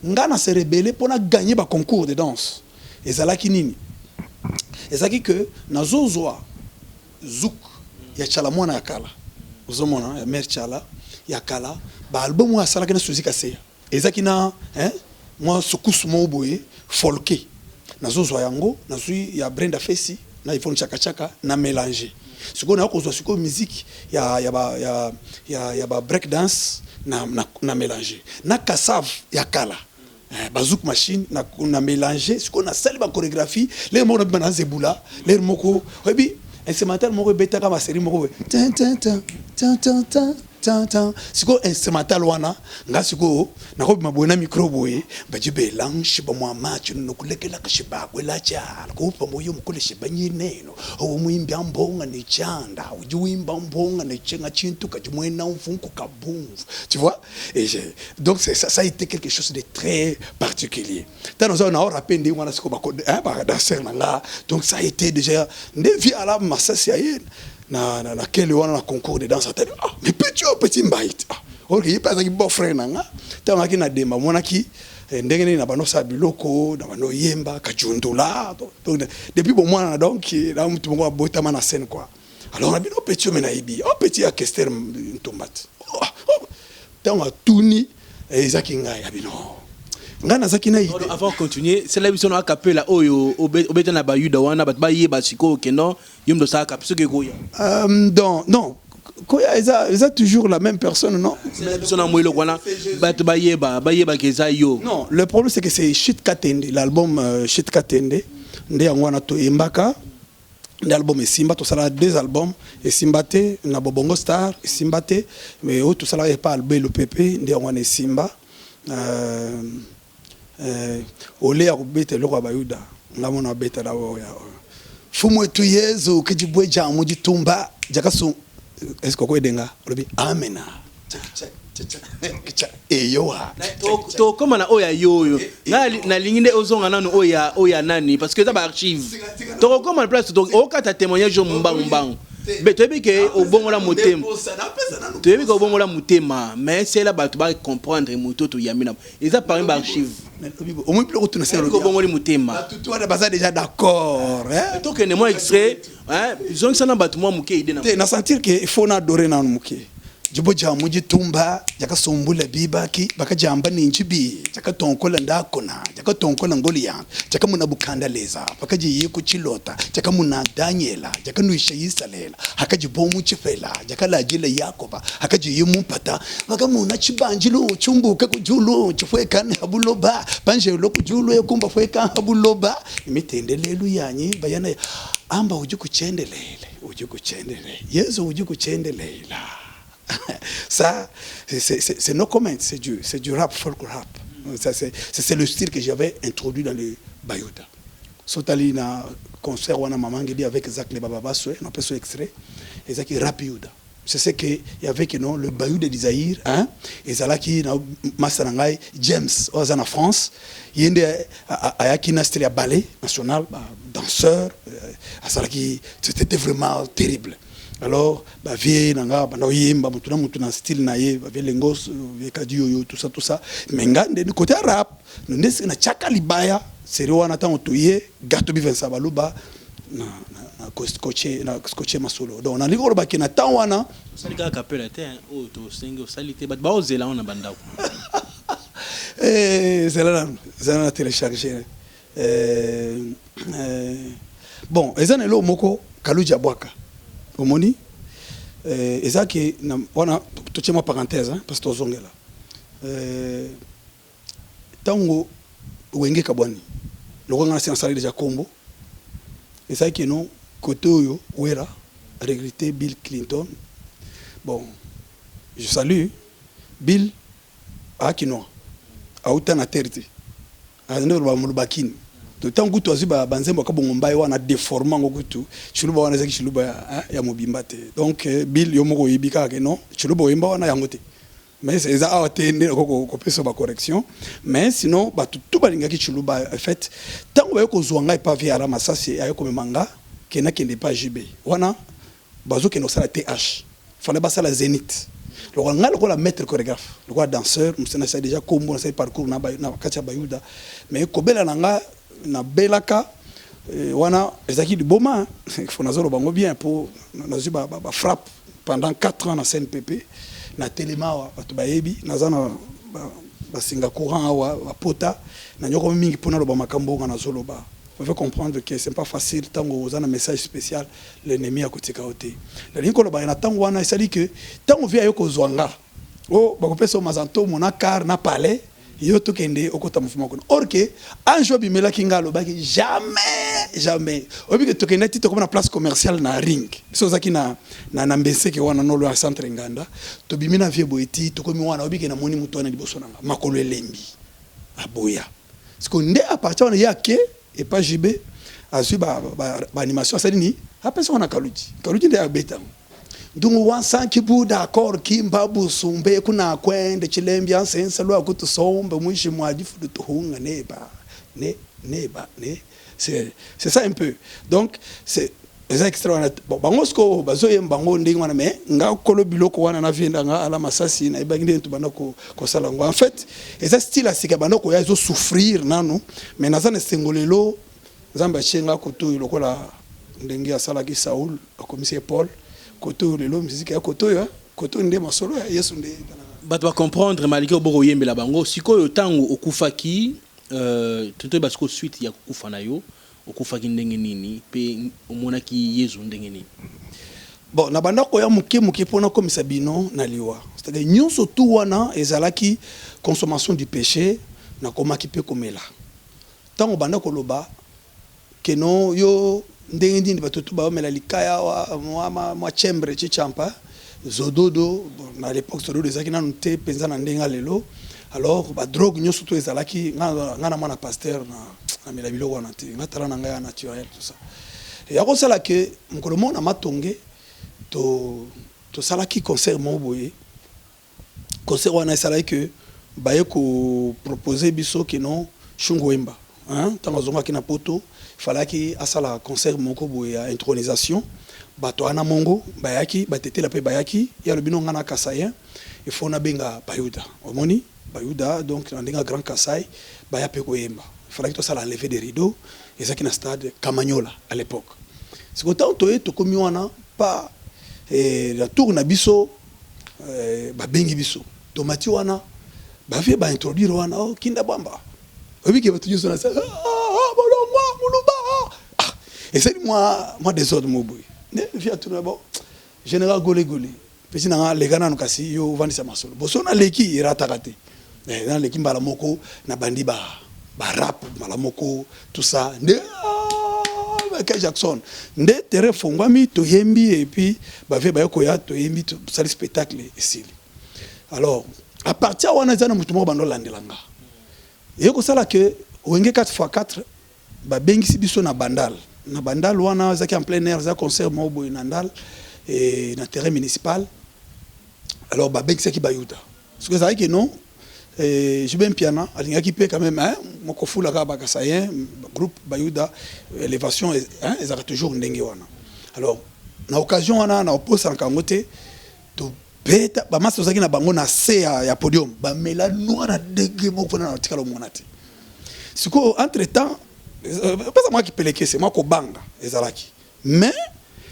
nga na se rebeller pour na gagner ba concours de danse ezalaki nini ezalaki que nazozwa zouk ya chala mwana ya kala uzomona ya mère chala ya kala ba album wa sala kana suzi kaseya ezaki na moi sokusu mo boye folke nazozwa yango nazui ya Brenda Fesi na ifoni chaka chaka na mélanger siko na kozwa siko musique ya ba break dance na mélanger na kassav ya kala bazouk machine na mélanger siko na salle ba chorégraphie les mo na zebula les moko webi instrumental moko beta ka ba série moko tan tan tan tan tan tan tan tan siko instrumental wana nga siko na ko mabona micro boye ba jibe lanche ba mwa match no kulekela ka shiba kwela cha ko pa moyo mukole shiba nyineno o muimbi ambonga ne chanda ujuimba mbonga ne chenga chintu ka jimwena mfunku kabungu tu vois et donc ça a été quelque chose de très particulier tant on a rappelé ndi wana siko ba ba danser nga donc ça a été déjà ndevi ala masasi ayena na quel on a concours de danse mais petit mbait ok il pas un bon frère nanga tant que na demba monaki ndenge ni na bano sa biloko na bano yemba kajundula donc depuis bon mois donc là mtu moko botama na scène quoi alors on a bino petit mais na ibi petit à Kester Ntombat tant a tuni ezaki ngai abino ngana zakina idée. Avant de continuer, c'est là où on a capé la oyo obeta na bayuda wana bat baye basiko keno yumdo sa capé ce que goya. Non. Koya eza toujours la même personne, non? C'est la personne en moilo wana bat baye ba keza yo. Non, le problème c'est que c'est Shit Katende, l'album Shit Katende, nde ngwana to embaka. L'album est Simba, tout ça là 2 albums et Simbate, na Bobongo Star, Simbate, mais tout ça là est pas album le PP, nde ngwana Simba. Ole ya kubete lokwa bayuda ngamona beta la wo ya fumu etu yezu kijibwe jamu jitumba jakasu esko ko edenga lobi amena eyoa to koma na oya yoyo na lingine ozonga nanu oya nani parce que ça ba archive to koma na place to okata témoignage mbang mais tu que au bon la motema tu que au bon la motema mais c'est là tu vas comprendre moto to yamina et ça par une archive au moins plus retourner sur le bon la motema tout est basé déjà d'accord hein to que ne moi extrait hein ils ont ça na batu moi muke idée na sentir que il faut na adorer na muke jibo jamu jitumba jakasombula bibaki bakajamba ninchibi jakatonkola ndakona jakatonkola ngoliya jakamuna bukandaleza bakaji yiku chilota jakamuna Daniela jakanuisha yisalela hakajibomu chifela jakalajile Yakoba hakaji yimumpata bakamuna chibanjilo chumbuka kujulu chifwekane habuloba panje lokujulu yekumba fweka habuloba imitendelelu yanyi bayana amba ujukuchendelele yezo ujukuchendelela. Ça, c'est no comment, c'est du rap, folk rap. C'est le style que j'avais introduit dans le Bayuda. Sotali na concert wana mamangeli avec Zach Lebaba Baswe, on appelle ça extrait, et Zach rap Yuda. C'est ce que il y avait que non le Bayuda d'Isaïr, hein, et Zalaki na Masarangai James aux en France, yende ayaki na style ballet national, danseur, Zalaki c'était vraiment terrible. Alors vie nanga bana yimba mutuna style na ye vie lengos vie kadio tout ça mais ngande ni côté rap ndesi na chaka libaya seri wana tango toye gato bi Vincent Baluba na coaché masolo donc na ligoro ba kina tango wana salika kapela te o to singo salite ba ozela ona bandako zela télécharger bon ezana lo moko Kaluja Bwaka omoni ezaki na wana tochema parenthèse hein parce que tozongela tango wenge kabwani lokonga na sala déjà kombo ezaki no côté oyo wera regretté Bill Clinton. Bon, je salue Bill akino auta na terre ando ba mulbakini tangu toziba banzembo ka bongo mbaye wana déformant ngokutu chuluba wana zaki chuluba ya mobimba te donc Bill yomoko yibika ke non chuluba yimba wana yangote mais c'est ça a été ko peso ba correction mais sinon ba tout balinga ki chuluba en fait tango ba ko zwanga pa via la masasi ayo ko manga ke na kende pas JB wana bazo ke no sala TH fallait ba sala Zénith le ngal ko la maître chorégraphe le quoi danseur musena ça déjà kombo na parcours na kacha bayuda mais ko bela nanga na belaka wana ezaki du boma il faut nazolo bango bien pour nazuba ba frappe pendant 4 ans na CNPP na telema batu bayebi nazana ba singa courant wa pota na nyoko mingi pona lo ba makambo nga nazolo ba vous devez comprendre que c'est pas facile tango aux un message spécial l'ennemi à côté kaoté la linko lo ba na tango wana c'est dit que tango via yoko zwanga oh ba ko pesa mazanto mona car na palais yo to kende okota mfuma kono or que anjo bimela kingalo baki jamais obi que to kende tito comme na place commerciale na ring so zaki na mbese ke wana no lo centre nganda to bimina vie boeti to komi wana obi ke na moni muto na liboso nanga makolo elembi aboya parce que nde à partir on ya ke et pas JB azu ba animation ça ni après ça on a Kaluji nde abeta ndungu wansanki bu d'accord kimbabu sumbe kuna kwende chilembi ansensa lwa kutusomba mwishi mwadifu dutuhunga neba c'est ça un peu donc c'est extraordinaire bon bangosko bazoye mbango ndingwana mais nga kolo biloko wana na vinda nga ala masasi na ibanginde ntu banako ko sala ngo en fait eza style asika banako ya zo souffrir nanu mais nazana sengolelo zamba chenga koto lokola ndenge ya sala ki Saul a commissaire Paul koto lelo musique ya koto ya koto nde masolo ya Yesu nde bato ba comprendre malgré oboko yembela bango sikoyo tango okufaki toto basiko suite ya kufa na yo okufaki ndenge nini pe omonaki Yesu ndenge nini. Bon, na banda ko ya muke pona komisa bino na liwa. C'est-à-dire nyonso tu wana ezalaki consommation du péché na komaki pe komela. Tango banda ko loba keno yo ndenge ndini batutu ba mela likaya wa mwa chambre chichampa zododo na l'époque zododo ezaki na nte penza na ndenga lelo. Alors ba drogue nyonso tu ezalaki ngana mwana pasteur na mela bilo wana te ngatala na ngaya naturel tout ça. Et ya ko sala ke mkolomo na matonge to salaki concert mo boye concert wana salaki que baye ko proposer biso que non chungwemba hein tango zonga ki na poto falaki asala concert moko boye ya intronisation bato ana mongo bayaki batetela pe bayaki ya le bino ngana kasayen il faut na benga bayuda omoni bayuda donc ndinga grand kasai baya pe ko yemba falaki to sala lever des rideaux ezaki na stade Kamanyola à l'époque c'est que tant to komi wana pas la tour na biso ba bengi biso tomati wana ba vie ba introduire wana oh kinda bamba obiki ba tujuso na ça bolongwa muluba et c'est moi des autres moboy ne via tout bon général golé petit na les gana no kasi yo vandi sa masolo boso na leki iratakate na leki mbala moko na bandi ba rap mbala moko tout ça Michael Jackson nde terrain fongwami to yembi et puis ba ve ba ko ya to yembi to sali spectacle ici. Alors à partir wana zana mutu mo bando landelanga yeko sala que wenge 4x4 ba bengi biso na bandal wana zaki en plein air za concert mo boy nandal et na terrain municipal. Alors ba bengi saki bayuda ce que ça que non je bien piano alingaki pe quand même hein moko fula ka ba kasayen groupe bayuda élévation hein ils arrêtent toujours ndenge wana. Alors na occasion wana na opose en kangote to beta ba maso zaki na bango na se ya podium ba mela noir na dege moko na tikalo monati siko entre temps pas moi qui peleke c'est moi ko banga ezalaki mais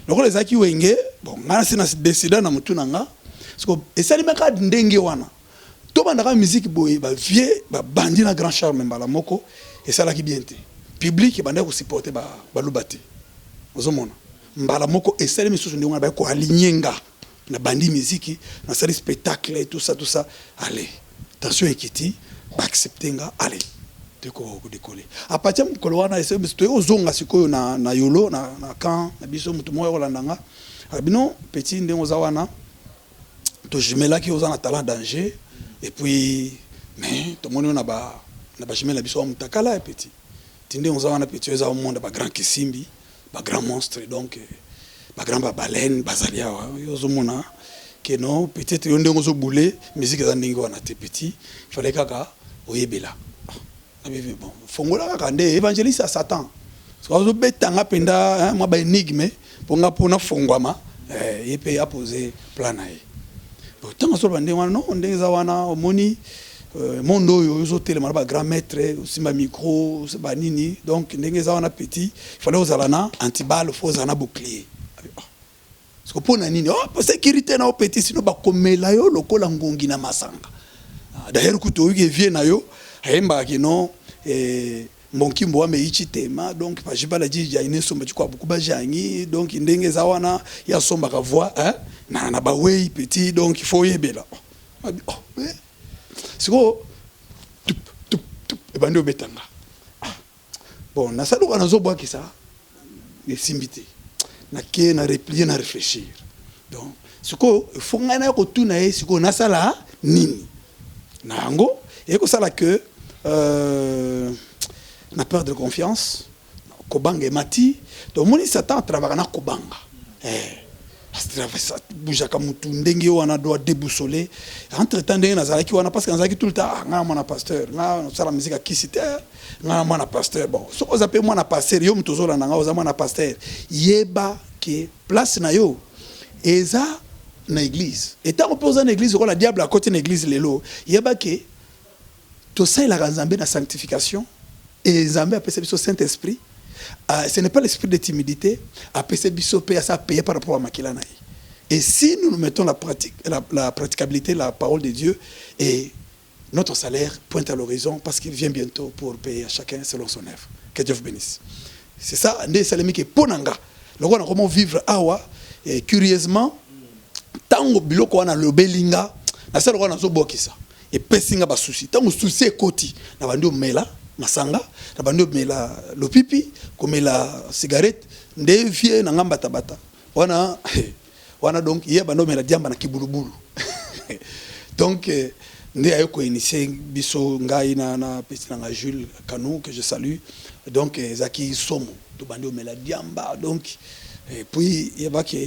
lokolo ezaki wenge bon ngana sina décider na mutu nanga siko esali meka ndenge wana to bandaka musique boye ba vie ba bandi na grand charme mbala moko et ça là qui bien te public banda ko supporter ba lubati ozomona mbala moko et ça les misusu ndenge ba ko aligner na bandi musique na sali spectacle et tout ça allez attention ekiti ba accepter nga allez de ko décoller à partir de kolwana et c'est to ozonga sikoyo na yolo na kan na biso mutu moyo landanga abino petit ndenge ozawana to jumela ki ozana talent danger. Et puis, mais tout le monde n'a pas jamais la biso mutakala et petit. Tinde on a petit on monde ba grand kisimbi, ba grand monstre donc ba grand baleine, bazalia yo mona que non peut-être on dongo zo boulé musique za ndingo na te petit. Il fallait kaka oyebela. Bon, fongola kaka nde évangéliste à Satan. Parce que betanga penda moi ba énigme pour nga pona fongwama yepe a poser plan na tant que bande wana non ndenge za wana omoni mondo yo zo telema ba grand maître simba micro ba nini donc ndenge za wana petit il fallait ozalana antiballe faut ozana bouclier parce que pona nini pour sécurité na petit sino ba komela yo lokola ngongi na masanga d'ailleurs kuto yo vie na yo ayemba ki non mbonki mbo ameichi tema donc pa jibala ji ya ine somba chikwa buku ba jangi donc ndenge za wana ya somba ka voix hein na ba wei petit donc il faut yebela siko e bando betanga bon na salo kana zo bwa kisa e simbité na ke na replier na réfléchir donc siko faut ngana ko tuna e siko na sala nini nango e ko sala que na peur de confiance kobanga mati donc moni Satan travaille na kobanga bouge comme mutu ndenge wana doit déboussoler entre temps ndenge nazalaki wana parce que nazalaki tout le temps nga mwana pasteur nga sala musique akisite nga mwana pasteur bon so oza pe mwana pasteur yo mutu zola nga oza mwana pasteur yeba ke place na yo eza na église et tant on peut oza na église ko la diable à côté na église lelo yeba ke to ça la nzambe na sanctification et nzambe appelle ça Saint-Esprit. Ce n'est pas l'esprit de timidité, après c'est biso paye ça payer par rapport à makila naï. Et si nous mettons la praticabilité, la parole de Dieu, et notre salaire pointe à l'horizon parce qu'il vient bientôt pour payer à chacun selon son œuvre. Que Dieu vous bénisse. C'est ça, Ndé Salemi qui est Ponanga. Le roi, comment vivre awa, et curieusement, tant que biloko wana le belinga, na sala roi na zo bokisa. Et pesinga ba souci. Tant que souci est koti, na bandio mela, masanga, na bandio mela le pipi, comme la cigarette, ndé vie na ngamba tabata. Wana donc hier bando mela diamba na kibulubulu. Donc ndé ayoko initié biso ngai na petit na Jules Kanou que je salue. Donc Zaki Somo to bando mela diamba donc et puis il y a que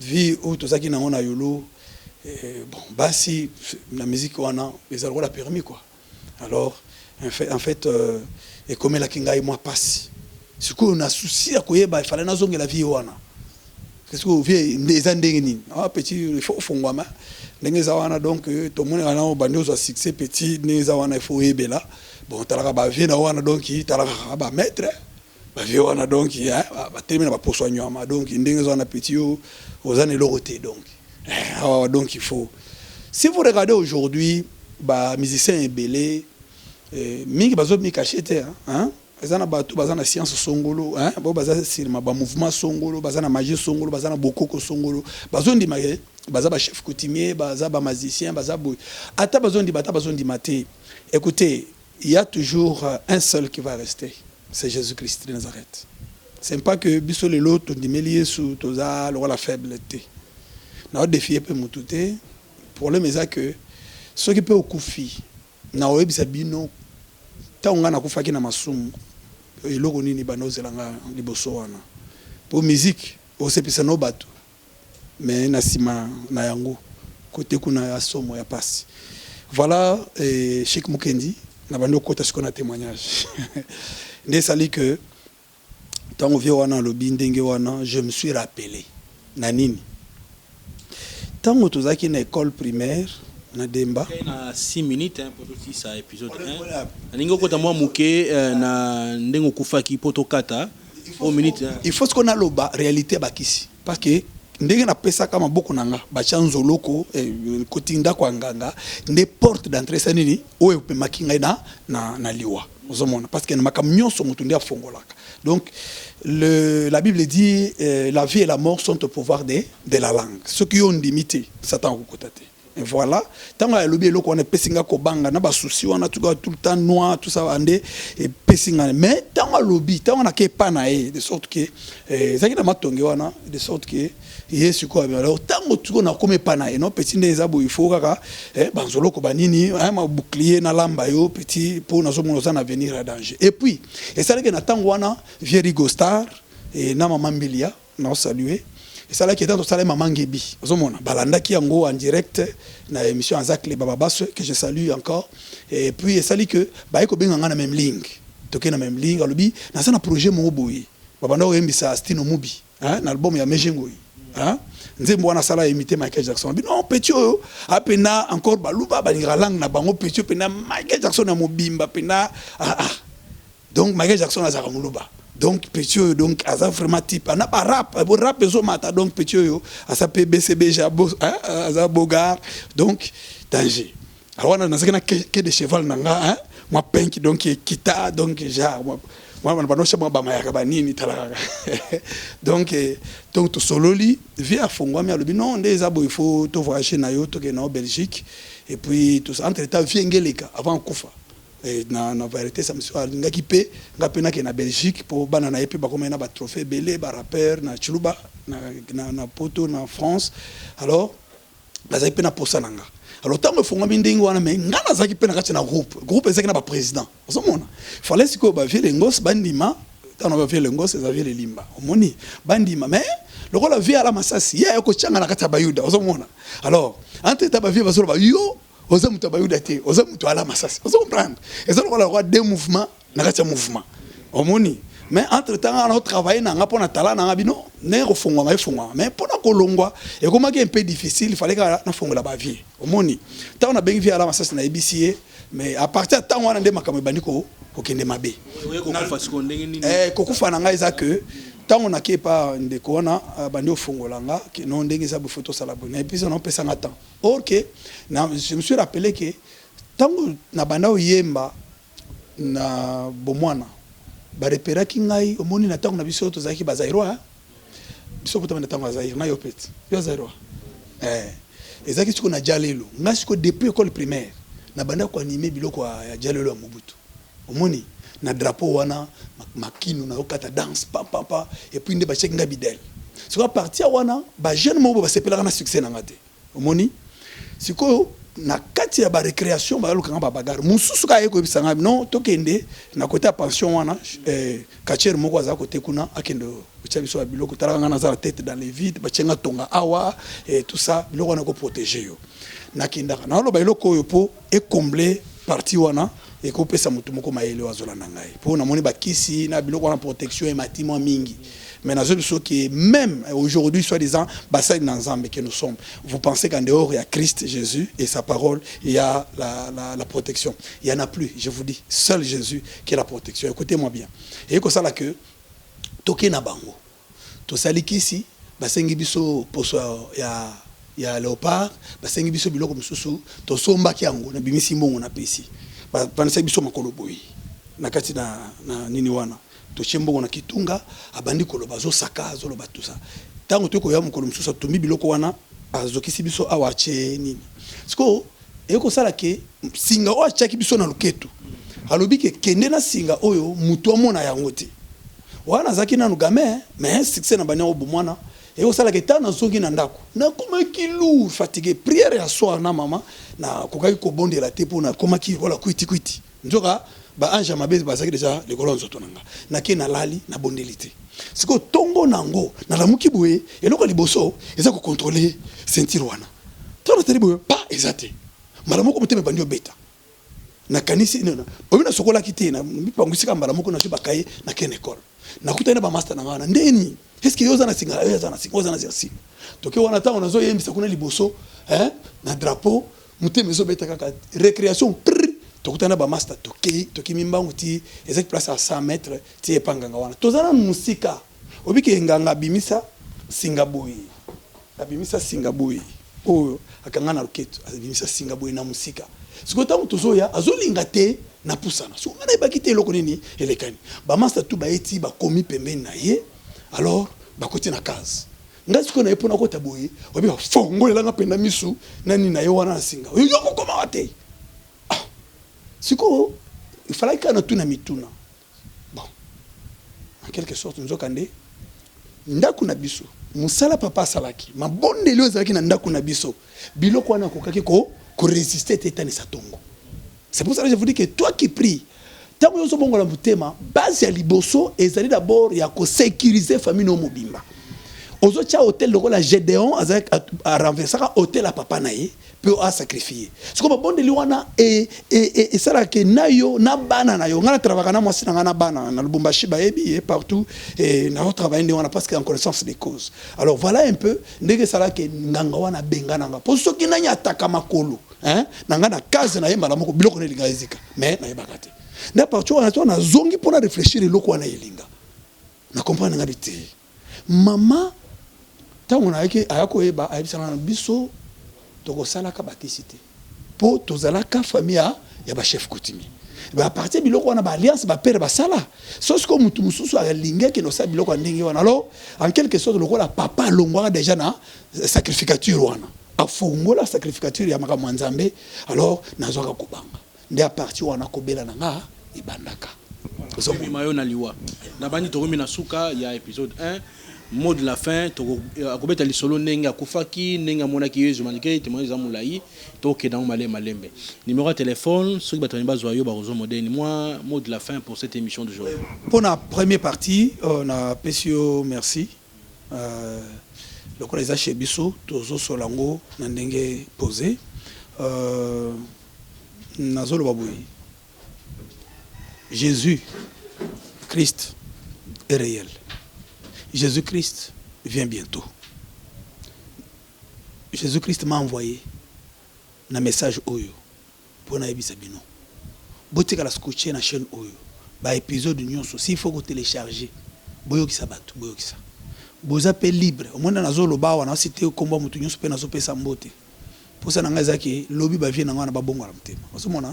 vie où tout ça qui n'a on a yolo bon basi la musique on a les algo la permis quoi. Alors en fait et comme la kinga et moi passe ce qu'on a souci à quoi il fallait na zonge la vie wana. Qu'est-ce que vous voyez des andengini ah petit il faut fongwama ndenge za wana donc tout le monde a na bando za succès petit ndenge za wana il faut ebela bon talaka ba vie na wana donc talaka ba maître ba vie wana donc ba terminer ba posoigner ma donc ndenge za wana petit aux années loroté donc il faut si vous regardez aujourd'hui ba musiciens ebelé mingi bazo mi cachete hein bazana batu bazana science songolo hein bo bazana cinéma ba mouvement songolo bazana magie songolo bazana bokoko songolo bazondi maye bazaba chef coutumier bazaba magicien bazaba ata bazondi maté. Écoutez, il y a toujours un seul qui va rester, c'est Jésus-Christ de Nazareth. C'est pas que biso le lot de melier sous toza la faiblesse. Na défier pe mutute. Problème est que ceux qui peut au kufi na webisa bino ta ngana kufaki na masumu eloko nini banozelanga liboso wana. Pour musique au sepisa no bato. Mais na sima na yango côté kuna ya somo ya passe. Voilà Cheikh Mukendi na bando kota ce qu'on a témoignage. Ndé sali que tant vieux wana lobi ndenge wana je me suis rappelé na nini. Tant tozaki na école primaire na Demba na 6 minutes pour tout ça épisode 1. Ningo kota moi muke na ndengo kufaki potokata au minute. Il faut ce qu'on a loba réalité bakisi parce que ndenge na pesa kama boko nanga ba chanzoloko kotinda kwa nganga ne porte d'entrée sanini oyo pe makinga na liwa ozomona parce que na makamnyoso mutundi afongolaka. Donc la Bible dit la vie et la mort sont au pouvoir de la langue. Ceux qui ont limité Satan kokotate. Et voilà, tant que le loko on pesinga ko banga na ba souci on a tout le temps noir tout ça andé et pesinga mais tant que lobby tant on a ke panae de sorte que zaki na matonge wana de sorte que yesu ko alors tant que tu na comme panae non petit ndeza bo il faut kaka banzolo ko banini ma bouclier na lamba yo petit pour na zomo na venir à danger. Et puis et ça que na tango wana Vierigo Star et na maman Bilia na saluer. Et ça là qui est dans le salon Maman Ngebi. Vous voyez, balanda qui en direct na émission Azakle Bababasso que je salue encore. Et puis ça dit que bah eko benga na même ligne. Toké na même ligne alobi na ça na projet mo boyi. Babanda o yembisa Stino Mubi, hein, na album ya Mejengoi. Hein? Nzembo wana sala imiter Michael Jackson. Non petit oyo apena encore baluba balinga langue na bango petit pena Michael Jackson na mobimba pena donc Michael Jackson a zaka muluba. Donc petit donc asa vraiment type ana ba rap bezo mata donc petit yo asa PBCB jabo asa bogar donc danger. Alors on a na que de cheval nanga hein moi penki donc kita donc genre moi ba no chama ba mayaka ba nini talaka. Donc to sololi via fongwa mi alobi non des abo il faut to voyager na yo to ke na Belgique et puis tout ça entre temps viengeleka avant kufa. Et na vérité ça me soit ngaki pe ngape na ke na Belgique pour bana na epi ba comme na ba trophée belé ba rappeur na Chuluba na poto na France alors bazaki pe na posa nanga alors tant me fonga mindingo wana me ngana zaki pe na kati na groupe ezaki na ba président ozomona fallait siko ba vie lengos bandima tant ba vie lengos za vie limba omoni bandima mais le rôle la vie à la masasi ya ko changa na kati ba yuda ozomona alors entre ta ba vie bazolo ba yo oza mutu bayuda te oza mutu ala masasi oza comprendre ezalo la roi des mouvements na kati mouvement omoni mais entre temps on a travaillé na ngapona tala na ngabino ne refongwa mais pona kolongwa et comment que un peu difficile il fallait que na fongola ba vie omoni tant on a bien vie ala masasi na EBCA mais à partir de temps on a ndé makambo bandiko okende mabe kokufa na ngai za que tant on a qui pas ndeko wana bandi ofongolanga que non ndenge za photo sala bonne et puis on pesa ngata OK je me suis rappelé que tant na banda oyemba na bomwana ba repéra ki ngai omoni na tant na biso to zaki bazairo ha biso puta na tant bazairo na yopet yo zairo ezaki siko na jalelo nga siko depuis école primaire na banda ko animer biloko ya jalelo ya Mobutu omoni na drapeau wana makino na okata danse papa et puis nde ba chekinga bidel siko partir wana ba jeune mo ba sepela na succès na ngate omoni siko na kati ya ba récréation ba lokanga ba bagarre mususu ka yeko bisanga non tokende na côté ya pension wana kacher moko aza côté kuna akendo ucha biso biloko talanga na za tête dans les vides ba chenga tonga awa et tout ça biloko na ko protéger yo na kindaka na lo ba iloko yo po e combler partie wana et ko pesa mutu moko maele wazola na ngai po na moni ba kisi na biloko na protection et matimo mingi. Mais dans ce qui est même aujourd'hui, soi-disant, que nous sommes, vous pensez qu'en dehors, il y a Christ, Jésus et sa parole, il y a la protection. Il n'y en a plus, je vous dis, seul Jésus qui est la protection. Écoutez-moi bien. Et comme ça, là, que, toke na bango, to saliki ici, basengi biso, il y a léopard, basengi biso biloko mususu, to somba ki yango, na bimisi mbongo na pesi. Basengi biso makolo boy, na kati na nini wana. To chembo na kitunga abandi koloba zo saka zo loba tout ça tango to ko ya mukolo mususu tombi biloko wana azokisi biso awache nini siko eko sala ke singa o achaki biso na luketu alobi ke kende na singa oyo mutu amona yango te wana zaki na ngame mais succès na banya obumwana eko sala ke tana zongi na ndako na koma kilu fatigué prière ya soir na mama na kokaki ko bondela te pona koma ki wala kwiti nzoka ba anja mabezi bazaki déjà le kolonzo tonanga na ke na lali na bondelité siko tongo nango na la mukibué eloko liboso eza ko contrôler ceinture wana tona teribo pa ezate mala moko muteme bandio beta na kanisi nona obina sokola kite na mipangusika mala moko na bakaye na ken école na kutana ba master na ngana ndeni est-ce que yoza na singa yoza na singa na zersi toke wana tango nazo yembisa kuna liboso na drapeau muteme zo beta kaka récréation tokutana ba master toki mimbangu ti ezaki place à 100 mètres ti epanganga wana tozana musika obike nganga bimisa singaboy oyo akanga na roketo abimisa singaboy na musika sikota mutozoya azolinga te na pusana so ngana ibakite eloko nini elekani ba master tu baeti ba komi pembeni na ye alors bakoti na case ngasi ko na epona ko taboye obi fongolela nga penda misu nani na yo wana na singa yo kokoma wate. Siko, il fallait qu'on ait tout na mituna. Bon, en quelque sorte, nous avons ndaku na biso. Musala papa salaki. Ma bonne lio zaki na ndaku na biso. Biloko wana kokaki ko résister tétani sa tongo. C'est pour ça que je vous dis que toi qui pries, tant que vous avez un thème, base à liboso, et ça d'abord, il y a que sécuriser la famille no mobimba. Aux autres hôtels, le Gédéon a renversé hôtel à papa naïe. Peut a sacrifier. Ce qu'on bon de liwana et ça là que nayo na bana nayo ngana travailler na mwasi na bana na Lubumbashi baebi et partout et na travailler on a parce qu'en connaissance des causes. Alors voilà un peu ndenge ça là que nganga wana benga nanga pour ceux qui n'anya ataka makolo hein nanga na case na yemba la moko biloko ne linga ezika mais na yebakate. Na partout on a zongi pour réfléchir eloko wana yelinga. Na comprendre nga biti. Mama tango na yake ayako eba ayibisana na biso toko salaka bakisité po tozalaka famille ya ba chef coutumier ba partir biloko na ba alliance ba père ba sala sauf que mutu mususu a linga ke no sa biloko ndenge wana alors en quelque sorte le la papa longwa déjà na sacrificature wana afongola sacrificature ya maka mwanzambe alors nazoka kubanga ndi a partir wana kobela na nga ibandaka zomi mayo na liwa na bani tokomi na suka ya épisode 1 mot de la fin akobeta lisolo ndenge akufaki ndenge amonaki yezu malgré témoignage za mulai toke dans malembe numéro de téléphone ceux qui batani bazwa yo barozo moderne moi mot de la fin pour cette émission d'aujourd'hui. Pour la première partie on a pesio merci le collège chez biso tozo solango na ndenge posé nazolo baboui Jésus Christ est réel. Jésus-Christ vient bientôt. Jésus-Christ m'a envoyé un message oyo pour naibisa bino. Botika la scotcher na chaîne oyo. Ba épisode d'union s'il faut que télécharger. boyokisa bato boyokisa boza pe libre omona nazoloba wana cité komba mutu nyonso pe nazopesa mbote posa nanga ezaki lobi bavie nanga wana babongola mutema osomona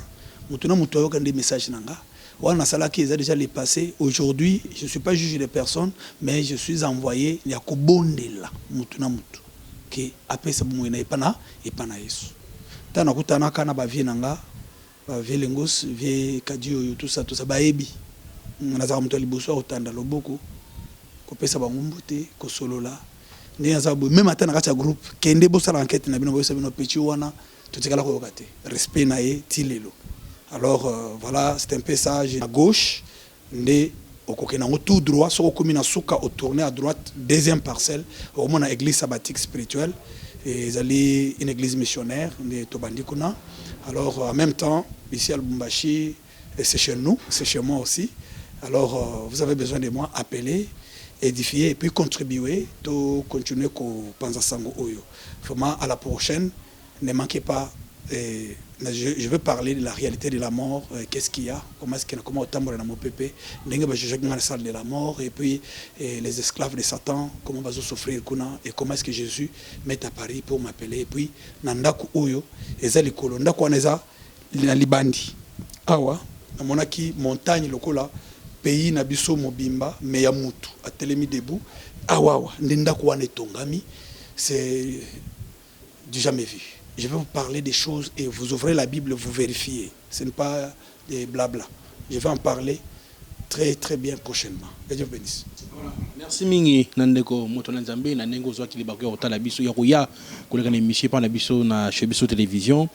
mutu na mutu ayoka nde message nanga wana salaki eza déjà le passé. Aujourd'hui je suis pas juge de personne mais je suis envoyé ya kobondela mutu na mutu ke apesa bomwena epana yesu tana kutana kana bavie nanga bavie lengos vie kadio tout ça baebi nazaka mutu liboso otanda loboko kopesa bangumbuté ko solola ndi azabu même atana kati ya groupe kende bosala enquête na bino boyesa bino petit wana totikala ko yokate respect na ye tilelo. Alors voilà, c'est un peu ça à gauche ndé okokenango tout droit soko komi na suka au tourner à droite deuxième parcelle au moins église sabbatique spirituelle et ils une église missionnaire de Tobandikuna. Alors en même temps ici à Lubumbashi c'est chez nous, c'est chez moi aussi. Alors vous avez besoin de moi, appeler, édifier et puis contribuer, to continuer ko panza sango oyo. Vraiment à la prochaine, ne manquez pas. Je veux parler de la réalité de la mort, qu'est-ce qu'il y a, comment autant dans mon pépé, la salle de la mort et puis les esclaves de Satan, comment va souffrir et comment est-ce que Jésus met à Paris pour m'appeler et puis nandaku oyo ezali kolo ndako waneza na libandi awa na monaki montagne lokola pays na biso mobimba mais ya mutu atelemi debout awa ndako wana etongami, c'est du jamais vu. Je vais vous parler des choses et vous ouvrez la Bible, vous vérifiez. Ce n'est pas des blabla. Je vais en parler très très bien prochainement. Que Dieu bénisse. Merci mingi nandeko motona nzambe na nengo zwa kili bakyo otala biso ya koya koleka na émission pa na biso na chez biso télévision.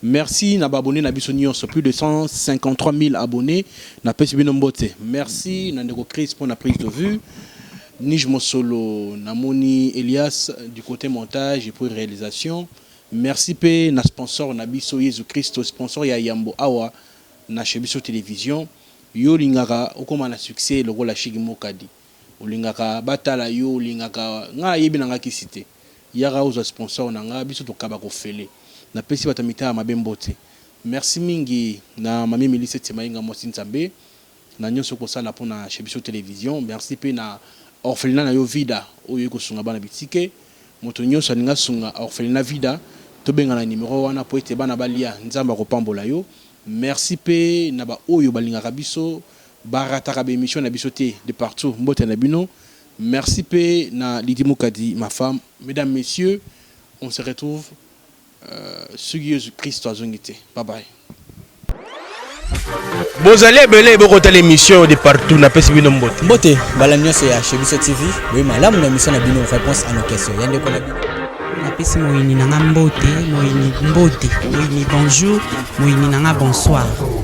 Merci na abonnés na biso nyonso plus de 153 000 abonnés na pesi bino mbote. Merci nandeko Chris pour la prise de vue. Nij Mosolo namoni Elias du côté montage et pour réalisation. Merci pe na sponsor na biso Yesu Christo sponsor ya Yambo awa na Shebiso télévision yo lingaka okoma na succès logo la Shigimo Kadi olingaka batala yo lingaka nga yebi nanga kisite yaka uza sponsor na nga biso to kaba ko fele na pesi batamita mabembote. Merci mingi na mami Melise Tsemainga Mosi Nzambe na nyonso ko sala pona Shebiso télévision. Merci pe na orphelinat na yo vida oyo ko sunga bana bitike moto nyonso alinga sunga orphelinat vida to benga na numéro wana po ete bana balia nzamba ko pambola yo. Merci pe na ba oyo balinga kabiso barata ka be émission na biso te de partout mbote na bino. Merci pe na Lidimu Kadi ma femme. Mesdames messieurs, on se retrouve sur Jésus Christ azongité. Bye bye. Bozali belé bokota l'émission de partout na pesi bino mbote. Mbote bala nyonso ya Shebiso TV. Oui malamu na mission na bino réponse à nos questions. Yande ko na bino. Napesi moyini nanga mbote, moyini bonjour, moyini nanga bonsoir.